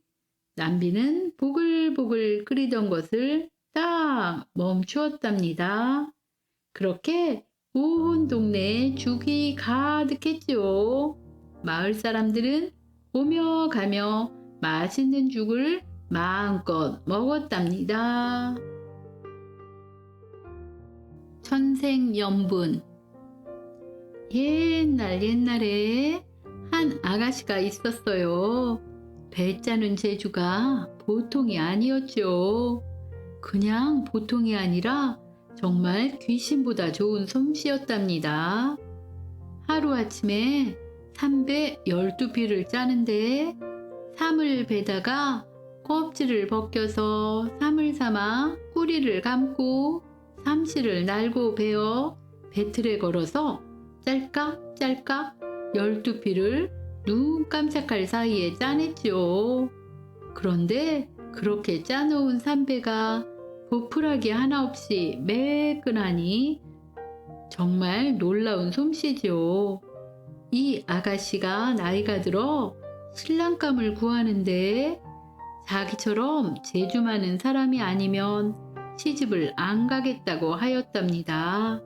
남비는 보글보글 끓이던 것을 딱 멈추었답니다. 그렇게 온 동네에 죽이 가득했지요. 마을 사람들은 오며 가며 맛있는 죽을 마음껏 먹었답니다. 천생연분. 옛날에 한 아가씨가 있었어요. 배 짜는 재주가 보통이 아니었죠. 그냥 보통이 아니라 정말 귀신보다 좋은 솜씨였답니다. 하루아침에 삼배 12피를 짜는데 삼을 베다가 껍질을 벗겨서 삼을 삼아 꼬리를 감고 삼씨를 날고 베어 배틀에 걸어서 짤깍짤깍 12피를 눈 깜짝할 사이에 짜냈지요. 그런데 그렇게 짜놓은 삼배가 보풀하기 하나 없이 매끈하니 정말 놀라운 솜씨지요. 이 아가씨가 나이가 들어 신랑감을 구하는데 자기처럼 재주 많은 사람이 아니면 시집을 안 가겠다고 하였답니다.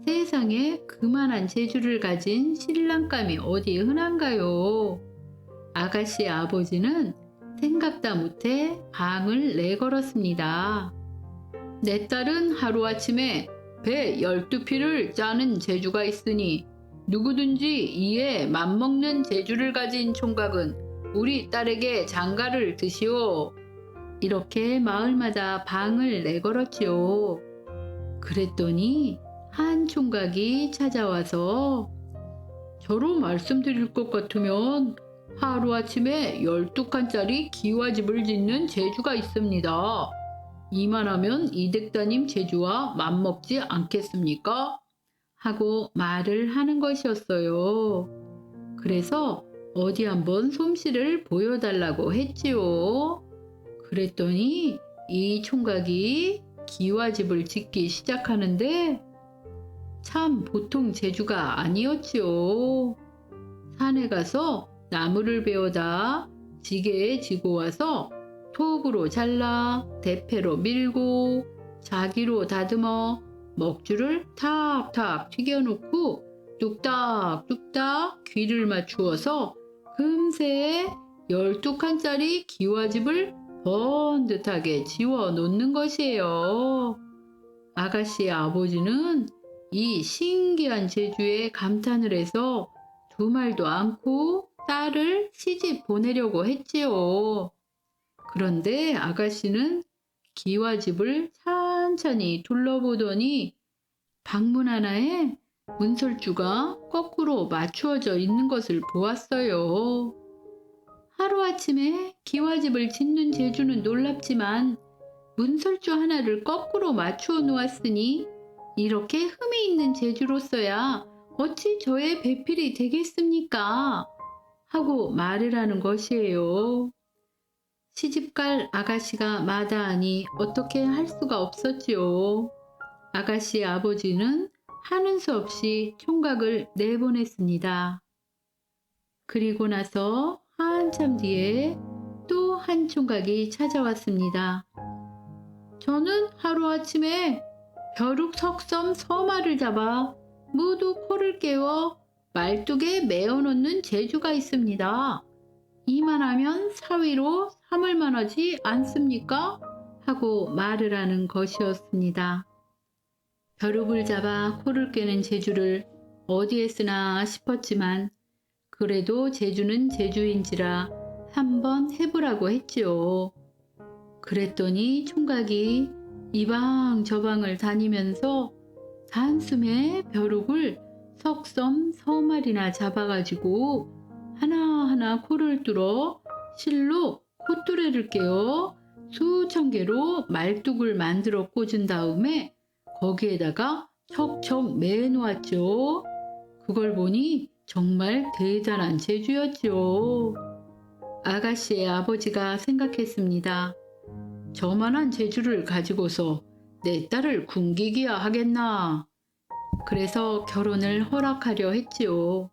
세상에 그만한 재주를 가진 신랑감이 어디 흔한가요? 아가씨의 아버지는 생각다 못해 방을 내걸었습니다. 내 딸은 하루아침에 배 12피를 짜는 재주가 있으니 누구든지 이에 맘먹는 재주를 가진 총각은 우리 딸에게 장가를 드시오. 이렇게 마을마다 방을 내걸었지요. 그랬더니 한 총각이 찾아와서 저로 말씀드릴 것 같으면 하루아침에 12칸짜리 기와집을 짓는 재주가 있습니다. 이만하면 이댁따님 재주와 맞먹지 않겠습니까? 하고 말을 하는 것이었어요. 그래서 어디 한번 솜씨를 보여달라고 했지요. 그랬더니 이 총각이 기와집을 짓기 시작하는데 참 보통 재주가 아니었지요. 산에 가서 나무를 베어다 지게에 지고 와서 톱으로 잘라 대패로 밀고 자기로 다듬어 먹줄을 탁탁 튀겨놓고 뚝딱뚝딱 귀를 맞추어서 금세 12칸짜리 기와집을 번듯하게 지워 놓는 것이에요. 아가씨의 아버지는 이 신기한 재주에 감탄을 해서 두 말도 않고 딸을 시집 보내려고 했지요. 그런데 아가씨는 기와집을 천천히 둘러보더니 방문 하나에 문설주가 거꾸로 맞추어져 있는 것을 보았어요. 하루아침에 기와집을 짓는 재주는 놀랍지만 문설주 하나를 거꾸로 맞추어 놓았으니 이렇게 흠이 있는 재주로서야 어찌 저의 배필이 되겠습니까? 하고 말을 하는 것이에요. 시집갈 아가씨가 마다하니 어떻게 할 수가 없었지요. 아가씨의 아버지는 하는 수 없이 총각을 내보냈습니다. 그리고 나서 한참 뒤에 또 한 총각이 찾아왔습니다. 저는 하루아침에 벼룩 석섬 서마를 잡아 모두 코를 깨워 말뚝에 메어놓는 재주가 있습니다. 이만하면 사위로 삼을 만하지 않습니까? 하고 말을 하는 것이었습니다. 벼룩을 잡아 코를 깨는 재주를 어디에 쓰나 싶었지만 그래도 재주는 재주인지라 한번 해보라고 했지요. 그랬더니 총각이 이방 저방을 다니면서 단숨에 벼룩을 석섬 서마리나 잡아가지고 하나하나 코를 뚫어 실로 콧뚜레를 깨어 수천 개로 말뚝을 만들어 꽂은 다음에 거기에다가 척척 매놓았죠. 그걸 보니 정말 대단한 재주였죠. 아가씨의 아버지가 생각했습니다. 저만한 재주를 가지고서 내 딸을 굶기기야 하겠나. 그래서 결혼을 허락하려 했지요.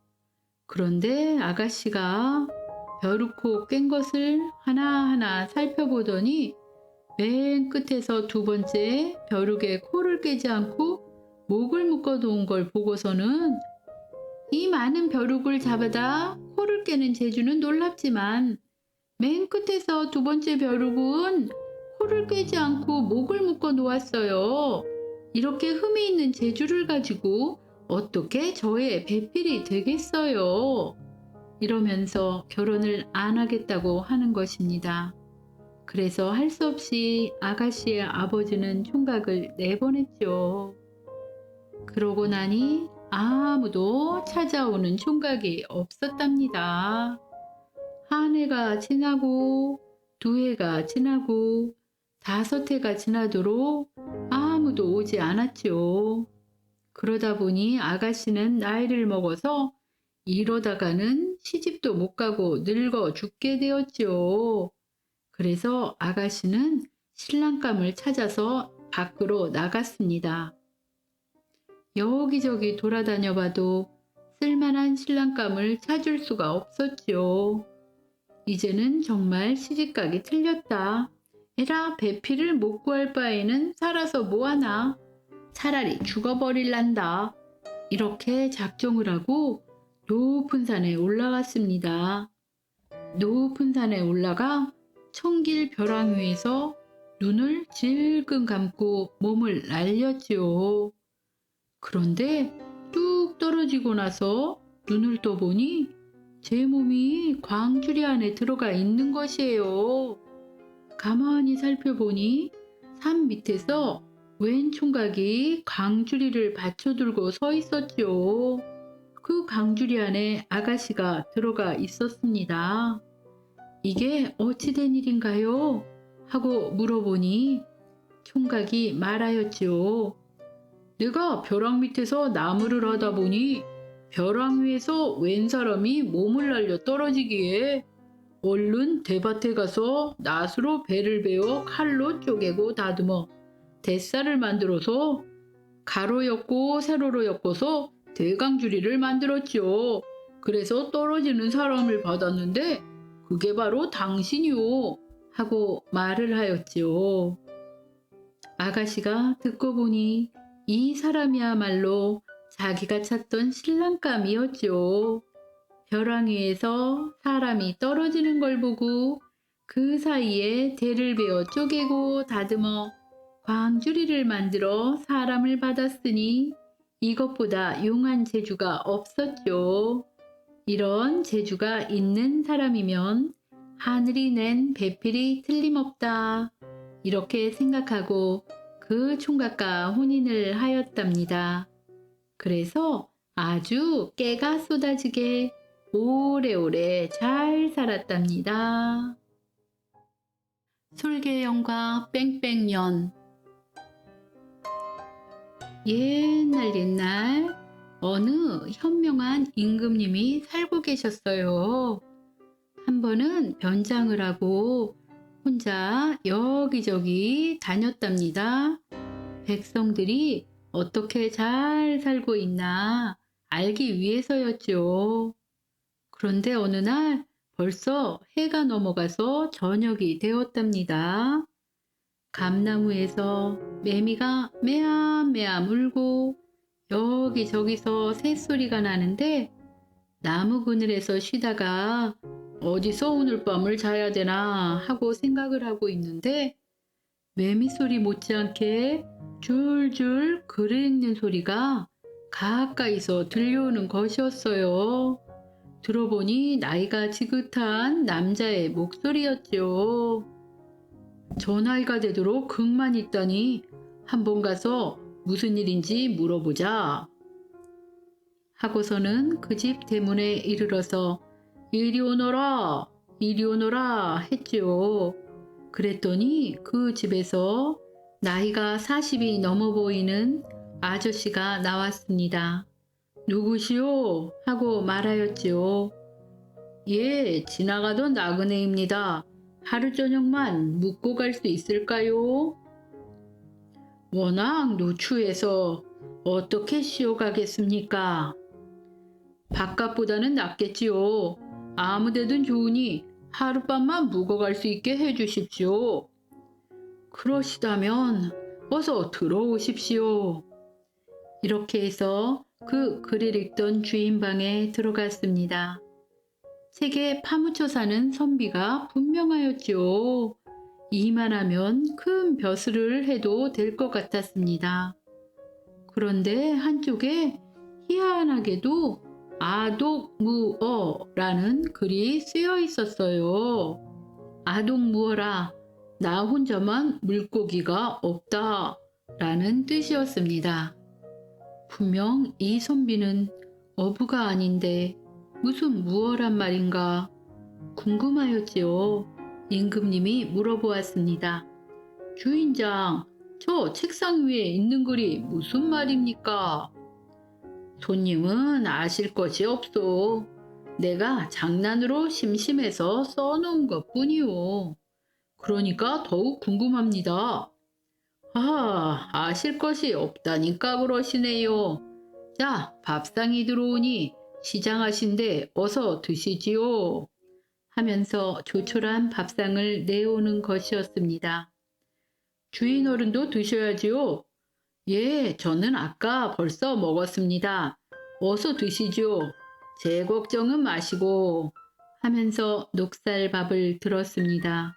그런데 아가씨가 벼룩코 깬 것을 하나하나 살펴보더니 맨 끝에서 두 번째 벼룩에 코를 깨지 않고 목을 묶어놓은 걸 보고서는 이 많은 벼룩을 잡아다 코를 깨는 재주는 놀랍지만 맨 끝에서 두 번째 벼룩은 코를 깨지 않고 목을 묶어 놓았어요. 이렇게 흠이 있는 재주를 가지고 어떻게 저의 배필이 되겠어요? 이러면서 결혼을 안 하겠다고 하는 것입니다. 그래서 할 수 없이 아가씨의 아버지는 총각을 내보냈죠. 그러고 나니 아무도 찾아오는 총각이 없었답니다. 한 해가 지나고 두 해가 지나고 다섯 해가 지나도록 아무도 오지 않았죠. 그러다 보니 아가씨는 나이를 먹어서 이러다가는 시집도 못 가고 늙어 죽게 되었죠. 그래서 아가씨는 신랑감을 찾아서 밖으로 나갔습니다. 여기저기 돌아다녀 봐도 쓸만한 신랑감을 찾을 수가 없었죠. 이제는 정말 시집가기 틀렸다. 에라 배필을 못 구할 바에는 살아서 뭐하나. 차라리 죽어버릴란다. 이렇게 작정을 하고 높은 산에 올라갔습니다. 높은 산에 올라가 청길 벼랑 위에서 눈을 질끈 감고 몸을 날렸지요. 그런데 뚝 떨어지고 나서 눈을 떠보니 제 몸이 광주리 안에 들어가 있는 것이에요. 가만히 살펴보니 산 밑에서 웬 총각이 광주리를 받쳐들고 서 있었지요. 그 광주리 안에 아가씨가 들어가 있었습니다. 이게 어찌 된 일인가요? 하고 물어보니 총각이 말하였지요. 내가 벼랑 밑에서 나무를 하다 보니 벼랑 위에서 웬 사람이 몸을 날려 떨어지기에 얼른 대밭에 가서 낫으로 배를 베어 칼로 쪼개고 다듬어 대쌀을 만들어서 가로 엮고 세로로 엮어서 대강주리를 만들었지요. 그래서 떨어지는 사람을 받았는데 그게 바로 당신이요. 하고 말을 하였지요. 아가씨가 듣고 보니 이 사람이야말로 자기가 찾던 신랑감이었죠. 벼랑 위에서 사람이 떨어지는 걸 보고 그 사이에 대를 베어 쪼개고 다듬어 광주리를 만들어 사람을 받았으니 이것보다 용한 재주가 없었죠. 이런 재주가 있는 사람이면 하늘이 낸 배필이 틀림없다. 이렇게 생각하고 그 총각과 혼인을 하였답니다. 그래서 아주 깨가 쏟아지게 오래오래 잘 살았답니다. 솔개연과 뺑뺑년. 옛날 어느 현명한 임금님이 살고 계셨어요. 한 번은 변장을 하고 혼자 여기저기 다녔답니다. 백성들이 어떻게 잘 살고 있나 알기 위해서였죠. 그런데 어느 날 벌써 해가 넘어가서 저녁이 되었답니다. 감나무에서 매미가 메암메암 울고 여기저기서 새소리가 나는데 나무 그늘에서 쉬다가 어디서 오늘 밤을 자야 되나 하고 생각을 하고 있는데 매미 소리 못지않게 줄줄 글을 읽는 소리가 가까이서 들려오는 것이었어요. 들어보니 나이가 지긋한 남자의 목소리였죠. 저 나이가 되도록 극만 있다니 한번 가서 무슨 일인지 물어보자. 하고서는 그 집 대문에 이르러서 이리 오너라, 이리 오너라 했지요. 그랬더니 그 집에서 나이가 40이 넘어 보이는 아저씨가 나왔습니다. 누구시오? 하고 말하였지요. 예, 지나가던 나그네입니다. 하루 저녁만 묵고 갈 수 있을까요? 워낙 노추해서 어떻게 쉬어가겠습니까? 바깥보다는 낫겠지요. 아무데든 좋으니 하룻밤만 묵어갈 수 있게 해주십시오. 그러시다면 어서 들어오십시오. 이렇게 해서 그 글을 읽던 주인 방에 들어갔습니다. 책에 파묻혀 사는 선비가 분명하였지요. 이만하면 큰 벼슬을 해도 될 것 같았습니다. 그런데 한쪽에 희한하게도 아독무어라는 글이 쓰여 있었어요. 아독무어라, 나 혼자만 물고기가 없다 라는 뜻이었습니다. 분명 이 선비는 어부가 아닌데 무슨 무어란 말인가 궁금하였지요. 임금님이 물어보았습니다. 주인장, 저 책상 위에 있는 글이 무슨 말입니까? 손님은 아실 것이 없소. 내가 장난으로 심심해서 써놓은 것뿐이오. 그러니까 더욱 궁금합니다. 아실 것이 없다니까 그러시네요. 자, 밥상이 들어오니 시장하신데 어서 드시지요. 하면서 조촐한 밥상을 내오는 것이었습니다. 주인 어른도 드셔야지요. 예, 저는 아까 벌써 먹었습니다. 어서 드시지요. 제 걱정은 마시고. 하면서 녹살밥을 들었습니다.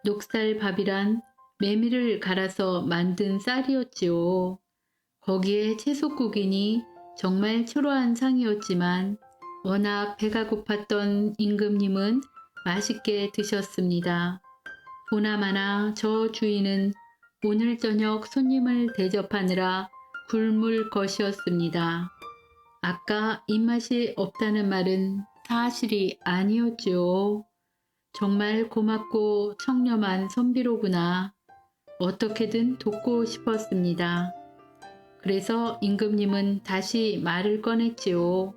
녹살밥이란 메밀을 갈아서 만든 쌀이었지요. 거기에 채소국이니 정말 초라한 상이었지만 워낙 배가 고팠던 임금님은 맛있게 드셨습니다. 보나마나 저 주인은 오늘 저녁 손님을 대접하느라 굶을 것이었습니다. 아까 입맛이 없다는 말은 사실이 아니었죠. 정말 고맙고 청렴한 선비로구나. 어떻게든 돕고 싶었습니다. 그래서 임금님은 다시 말을 꺼냈지요.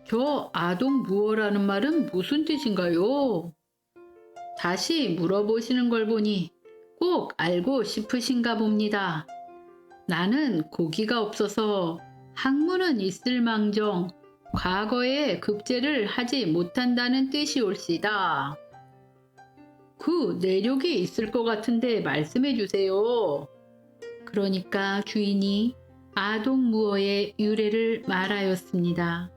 저 아동무어라는 말은 무슨 뜻인가요? 다시 물어보시는 걸 보니 꼭 알고 싶으신가 봅니다. 나는 고기가 없어서 학문은 있을망정 과거에 급제를 하지 못한다는 뜻이올시다. 그 내력이 있을 것 같은데 말씀해 주세요. 그러니까 주인이 아동무어의 유래를 말하였습니다.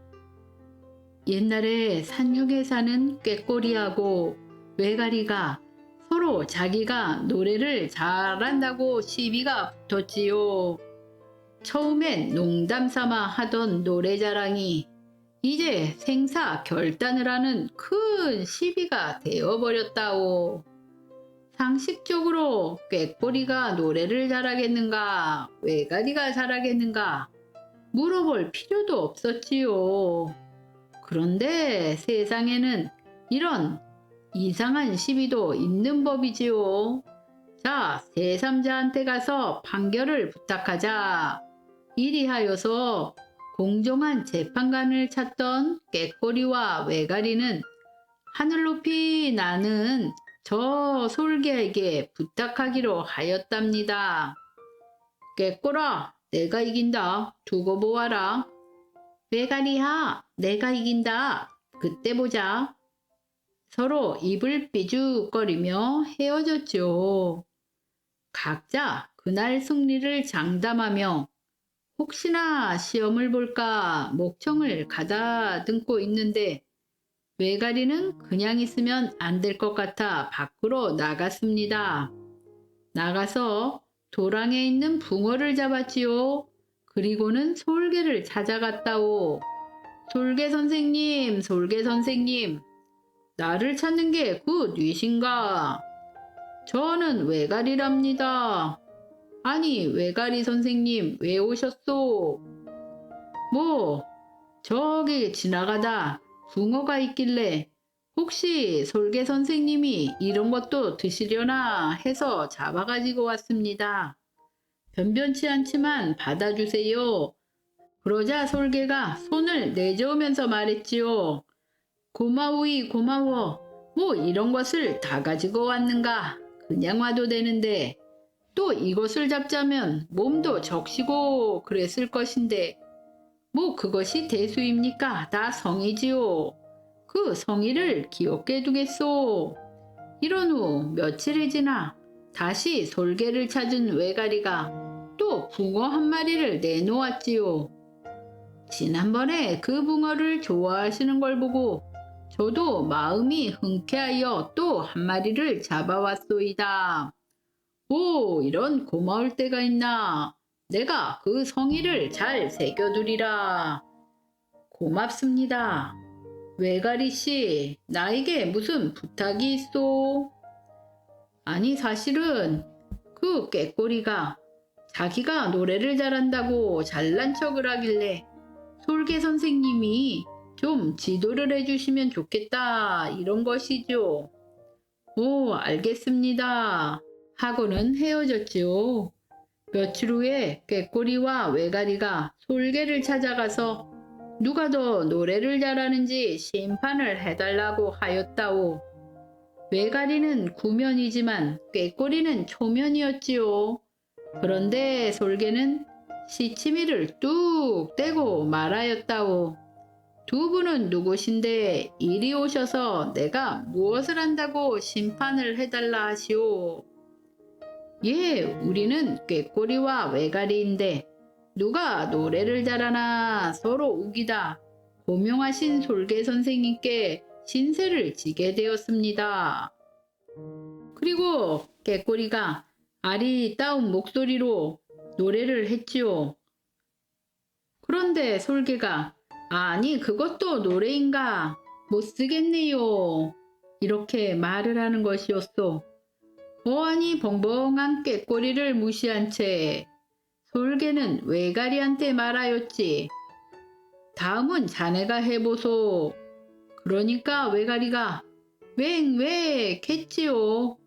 옛날에 산중에 사는 꾀꼬리하고 외가리가 서로 자기가 노래를 잘한다고 시비가 붙었지요. 처음엔 농담 삼아 하던 노래자랑이 이제 생사 결단을 하는 큰 시비가 되어버렸다오. 상식적으로 꾀꼬리가 노래를 잘하겠는가, 외가리가 잘하겠는가 물어볼 필요도 없었지요. 그런데 세상에는 이런 이상한 시비도 있는 법이지요. 자, 제3자한테 가서 판결을 부탁하자. 이리하여서 공정한 재판관을 찾던 꾀꼬리와 외가리는 하늘 높이 나는 저 솔개에게 부탁하기로 하였답니다. 꾀꼬라, 내가 이긴다. 두고 보아라. 외가리야, 내가 이긴다. 그때 보자. 서로 입을 삐죽거리며 헤어졌죠. 각자 그날 승리를 장담하며 혹시나 시험을 볼까 목청을 가다듬고 있는데 외가리는 그냥 있으면 안 될 것 같아 밖으로 나갔습니다. 나가서 도랑에 있는 붕어를 잡았지요. 그리고는 솔개를 찾아갔다오. 솔개 선생님, 솔개 선생님, 나를 찾는 게 굿이신가? 저는 외가리랍니다. 아니, 외가리 선생님, 왜 오셨소? 뭐, 저기 지나가다 붕어가 있길래 혹시 솔개 선생님이 이런 것도 드시려나 해서 잡아가지고 왔습니다. 변변치 않지만 받아주세요. 그러자 솔개가 손을 내저으면서 말했지요. 고마우이 고마워. 뭐 이런 것을 다 가지고 왔는가. 그냥 와도 되는데 또 이것을 잡자면 몸도 적시고 그랬을 것인데 뭐 그것이 대수입니까? 다 성이지요. 그 성의를 기억해 두겠소. 이런 후 며칠이 지나 다시 솔개를 찾은 외가리가 또 붕어 한 마리를 내놓았지요. 지난번에 그 붕어를 좋아하시는 걸 보고 저도 마음이 흔쾌하여 또 한 마리를 잡아왔소이다. 오, 이런 고마울 때가 있나. 내가 그 성의를 잘 새겨두리라. 고맙습니다. 외가리 씨, 나에게 무슨 부탁이 있소? 아니, 사실은 그 꾀꼬리가 자기가 노래를 잘한다고 잘난 척을 하길래 솔개 선생님이 좀 지도를 해주시면 좋겠다 이런 것이죠. 오, 알겠습니다. 하고는 헤어졌지요. 며칠 후에 꾀꼬리와 외가리가 솔개를 찾아가서 누가 더 노래를 잘하는지 심판을 해달라고 하였다오. 외가리는 구면이지만 꾀꼬리는 초면이었지요. 그런데 솔개는 시치미를 뚝 떼고 말하였다오. 두 분은 누구신데 이리 오셔서 내가 무엇을 한다고 심판을 해달라 하시오. 예, 우리는 꾀꼬리와 외가리인데 누가 노래를 잘하나 서로 우기다 고명하신 솔개 선생님께 신세를 지게 되었습니다. 그리고 꾀꼬리가 아리따운 목소리로 노래를 했지요. 그런데 솔개가 아니 그것도 노래인가 못 쓰겠네요. 이렇게 말을 하는 것이었소. 보안이 벙벙한 꾀꼬리를 무시한 채 솔개는 외가리한테 말하였지. 다음은 자네가 해보소. 그러니까 외가리가 웽웽 했지요.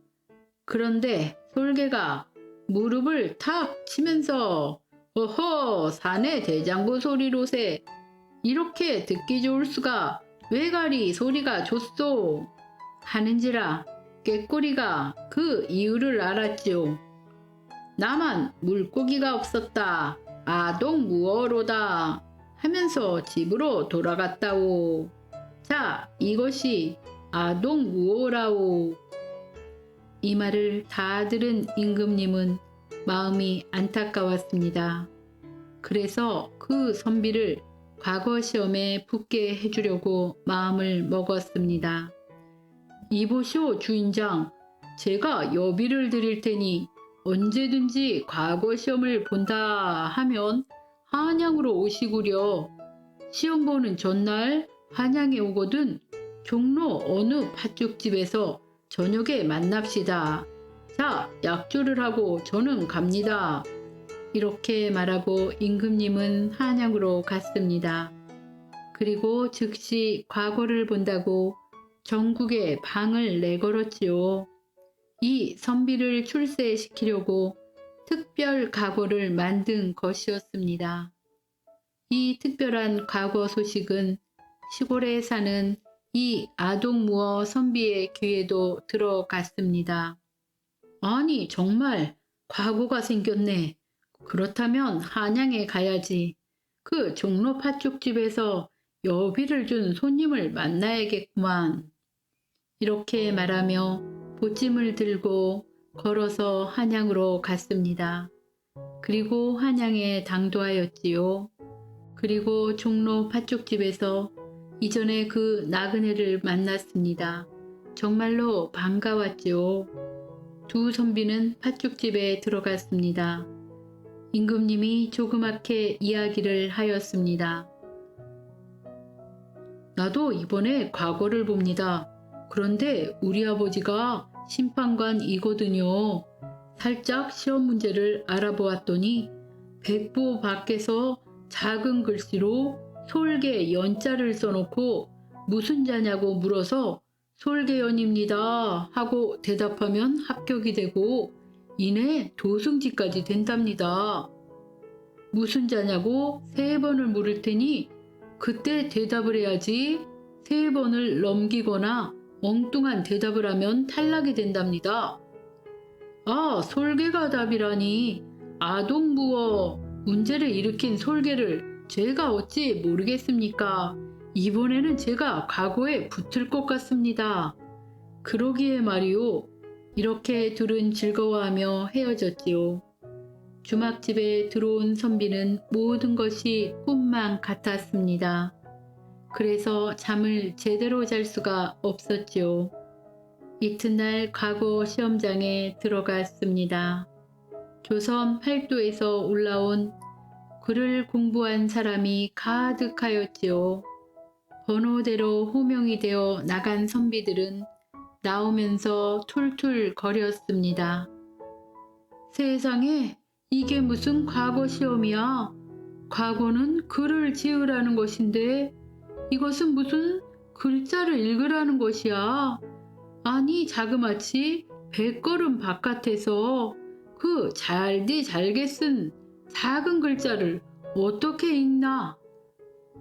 그런데 솔개가 무릎을 탁 치면서 어허 사내 대장부 소리로세 이렇게 듣기 좋을 수가 외가리 소리가 좋소 하는지라 꾀꼬리가 그 이유를 알았지요. 나만 물고기가 없었다. 아동무어로다 하면서 집으로 돌아갔다오. 자, 이것이 아동무호라오. 이 말을 다 들은 임금님은 마음이 안타까웠습니다. 그래서 그 선비를 과거 시험에 붙게 해주려고 마음을 먹었습니다. 이보시오 주인장, 제가 여비를 드릴 테니 언제든지 과거 시험을 본다 하면 한양으로 오시구려. 시험 보는 전날 한양에 오거든 종로 어느 팥죽집에서 저녁에 만납시다. 자, 약조를 하고 저는 갑니다. 이렇게 말하고 임금님은 한양으로 갔습니다. 그리고 즉시 과거를 본다고 전국에 방을 내걸었지요. 이 선비를 출세시키려고 특별 과거를 만든 것이었습니다. 이 특별한 과거 소식은 시골에 사는 이 아동무어 선비의 귀에도 들어갔습니다. 아니, 정말 과거가 생겼네. 그렇다면 한양에 가야지. 그 종로 팥죽집에서 여비를 준 손님을 만나야겠구만. 이렇게 말하며 보찜을 들고 걸어서 한양으로 갔습니다. 그리고 한양에 당도하였지요. 그리고 종로 팥죽집에서 이전에 그 나그네를 만났습니다. 정말로 반가웠지요. 두 선비는 팥죽집에 들어갔습니다. 임금님이 조그맣게 이야기를 하였습니다. 나도 이번에 과거를 봅니다. 그런데 우리 아버지가 심판관이거든요. 살짝 시험 문제를 알아보았더니 백보 밖에서 작은 글씨로 솔개 연자를 써놓고 무슨 자냐고 물어서 솔개연입니다 하고 대답하면 합격이 되고 이내 도승지까지 된답니다. 무슨 자냐고 3번을 물을 테니 그때 대답을 해야지 3번을 넘기거나 엉뚱한 대답을 하면 탈락이 된답니다. 아, 솔개가 답이라니. 아동무어 문제를 일으킨 솔개를 제가 어찌 모르겠습니까? 이번에는 제가 과거에 붙을 것 같습니다. 그러기에 말이오. 이렇게 둘은 즐거워하며 헤어졌지요. 주막집에 들어온 선비는 모든 것이 꿈만 같았습니다. 그래서 잠을 제대로 잘 수가 없었지요. 이튿날 과거 시험장에 들어갔습니다. 조선 팔도에서 올라온 글을 공부한 사람이 가득하였지요. 번호대로 호명이 되어 나간 선비들은 나오면서 툴툴 거렸습니다. 세상에, 이게 무슨 과거 시험이야? 과거는 글을 지으라는 것인데 이것은 무슨 글자를 읽으라는 것이야. 아니, 자그마치 100걸음 바깥에서 그 잘디 잘게 쓴 작은 글자를 어떻게 읽나?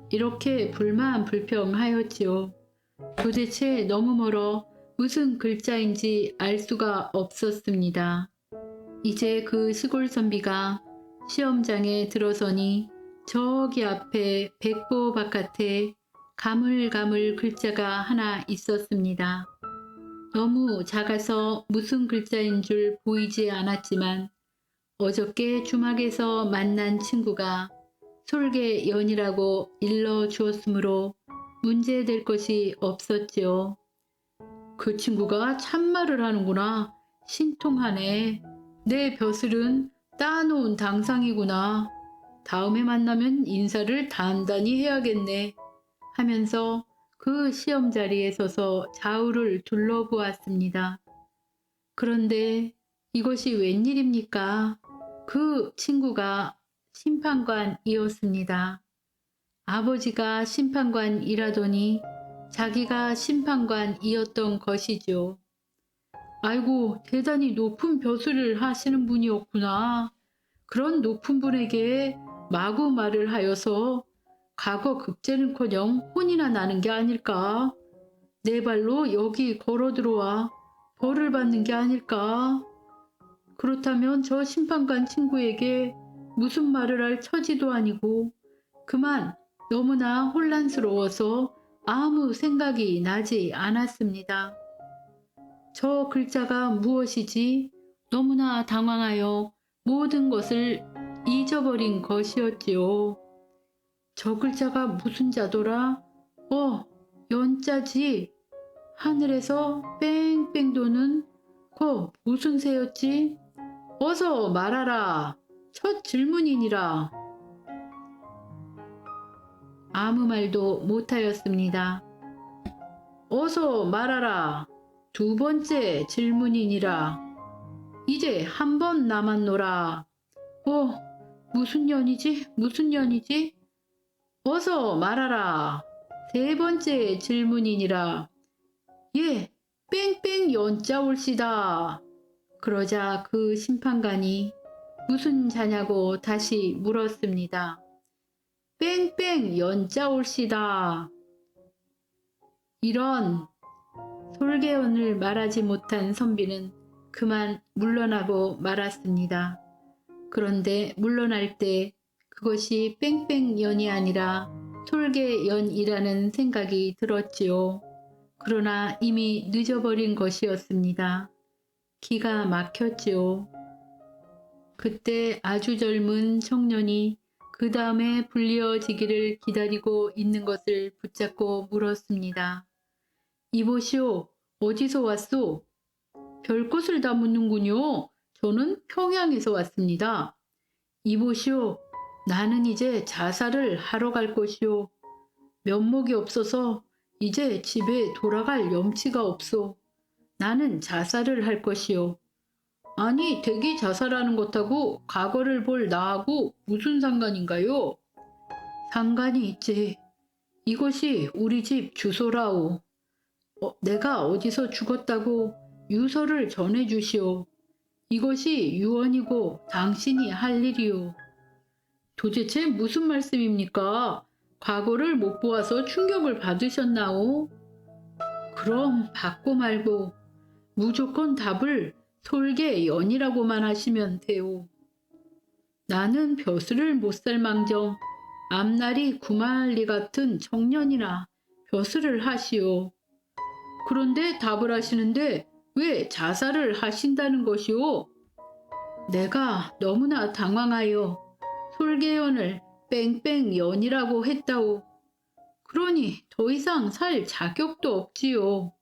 이렇게 불만불평하였지요. 도대체 너무 멀어 무슨 글자인지 알 수가 없었습니다. 이제 그 시골 선비가 시험장에 들어서니 저기 앞에 백보 바깥에 가물가물 글자가 하나 있었습니다. 너무 작아서 무슨 글자인 줄 보이지 않았지만 어저께 주막에서 만난 친구가 솔개연이라고 일러 주었으므로 문제될 것이 없었지요. 그 친구가 참말을 하는구나. 신통하네. 내 벼슬은 따놓은 당상이구나. 다음에 만나면 인사를 단단히 해야겠네. 하면서 그 시험 자리에 서서 좌우를 둘러보았습니다. 그런데 이것이 웬일입니까? 그 친구가 심판관이었습니다. 아버지가 심판관이라더니 자기가 심판관이었던 것이죠. 아이고, 대단히 높은 벼슬을 하시는 분이었구나. 그런 높은 분에게 마구 말을 하여서 과거 급제는커녕 혼이나 나는 게 아닐까? 내 발로 여기 걸어 들어와 벌을 받는 게 아닐까? 그렇다면 저 심판관 친구에게 무슨 말을 할 처지도 아니고 그만 너무나 혼란스러워서 아무 생각이 나지 않았습니다. 저 글자가 무엇이지? 너무나 당황하여 모든 것을 잊어버린 것이었지요. 저 글자가 무슨 자더라? 연자지. 하늘에서 뺑뺑 도는 무슨 새였지? 어서 말하라. 첫 질문이니라. 아무 말도 못하였습니다. 어서 말하라. 두 번째 질문이니라. 이제 한 번 남았노라. 무슨 년이지? 무슨 년이지? 어서 말하라. 세 번째 질문이니라. 예, 뺑뺑 연자 올시다. 그러자 그 심판관이 무슨 자냐고 다시 물었습니다. 뺑뺑 연자 올시다. 이런 솔개연을 말하지 못한 선비는 그만 물러나고 말았습니다. 그런데 물러날 때 그것이 뺑뺑연이 아니라 솔개연이라는 생각이 들었지요. 그러나 이미 늦어버린 것이었습니다. 기가 막혔지요. 그때 아주 젊은 청년이 그 다음에 불리어지기를 기다리고 있는 것을 붙잡고 물었습니다. 이보시오, 어디서 왔소? 별것을 다 묻는군요. 저는 평양에서 왔습니다. 이보시오, 나는 이제 자살을 하러 갈 것이오. 면목이 없어서 이제 집에 돌아갈 염치가 없소. 나는 자살을 할 것이오. 아니, 댁이 자살하는 것하고 과거를 볼 나하고 무슨 상관인가요? 상관이 있지. 이것이 우리 집 주소라오. 내가 어디서 죽었다고 유서를 전해주시오. 이것이 유언이고 당신이 할 일이오. 도대체 무슨 말씀입니까? 과거를 못 보아서 충격을 받으셨나오? 그럼 받고 말고 무조건 답을 솔개연이라고만 하시면 돼요. 나는 벼슬을 못 살망정 앞날이 구말리 같은 청년이나 벼슬을 하시오. 그런데 답을 하시는데 왜 자살을 하신다는 것이오? 내가 너무나 당황하여 솔개연을 뺑뺑연이라고 했다오. 그러니 더 이상 살 자격도 없지요.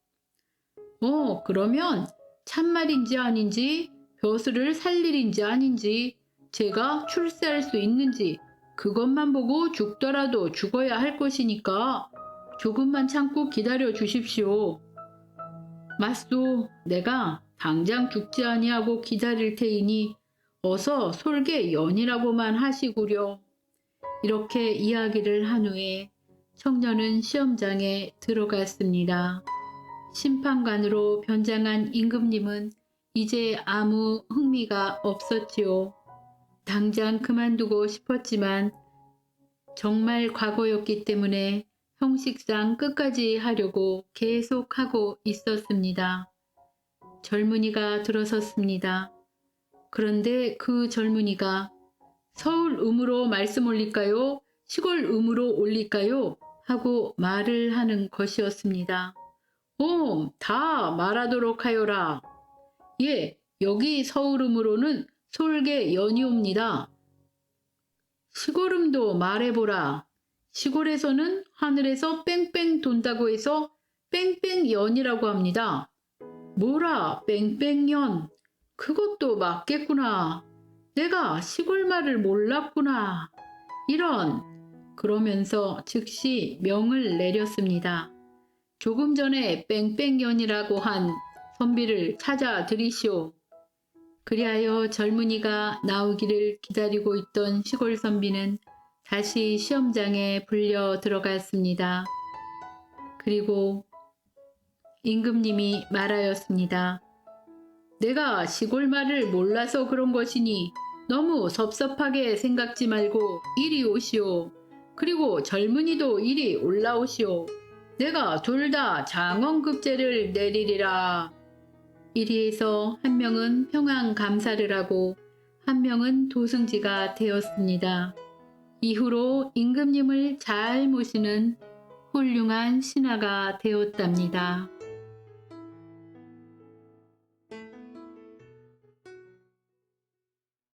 그러면 참말인지 아닌지 벼슬을 살 일인지 아닌지 제가 출세할 수 있는지 그것만 보고 죽더라도 죽어야 할 것이니까 조금만 참고 기다려 주십시오. 맞소, 내가 당장 죽지 아니하고 기다릴 테이니 어서 솔개연이라고만 하시구려. 이렇게 이야기를 한 후에 청년은 시험장에 들어갔습니다. 심판관으로 변장한 임금님은 이제 아무 흥미가 없었지요. 당장 그만두고 싶었지만 정말 과거였기 때문에 형식상 끝까지 하려고 계속하고 있었습니다. 젊은이가 들어섰습니다. 그런데 그 젊은이가 서울 음으로 말씀 올릴까요? 시골 음으로 올릴까요? 하고 말을 하는 것이었습니다. 다 말하도록 하여라. 예, 여기 서울음으로는 솔개연이옵니다. 시골음도 말해보라. 시골에서는 하늘에서 뺑뺑 돈다고 해서 뺑뺑연이라고 합니다. 뭐라 뺑뺑연. 그것도 맞겠구나. 내가 시골 말을 몰랐구나. 이런. 그러면서 즉시 명을 내렸습니다. 조금 전에 뺑뺑연이라고 한 선비를 찾아 들이시오. 그리하여 젊은이가 나오기를 기다리고 있던 시골 선비는 다시 시험장에 불려 들어갔습니다. 그리고 임금님이 말하였습니다. 내가 시골 말을 몰라서 그런 것이니 너무 섭섭하게 생각지 말고 이리 오시오. 그리고 젊은이도 이리 올라오시오. 내가 둘 다 장원급제를 내리리라. 이리해서 한 명은 평양 감사를 하고 한 명은 도승지가 되었습니다. 이후로 임금님을 잘 모시는 훌륭한 신하가 되었답니다.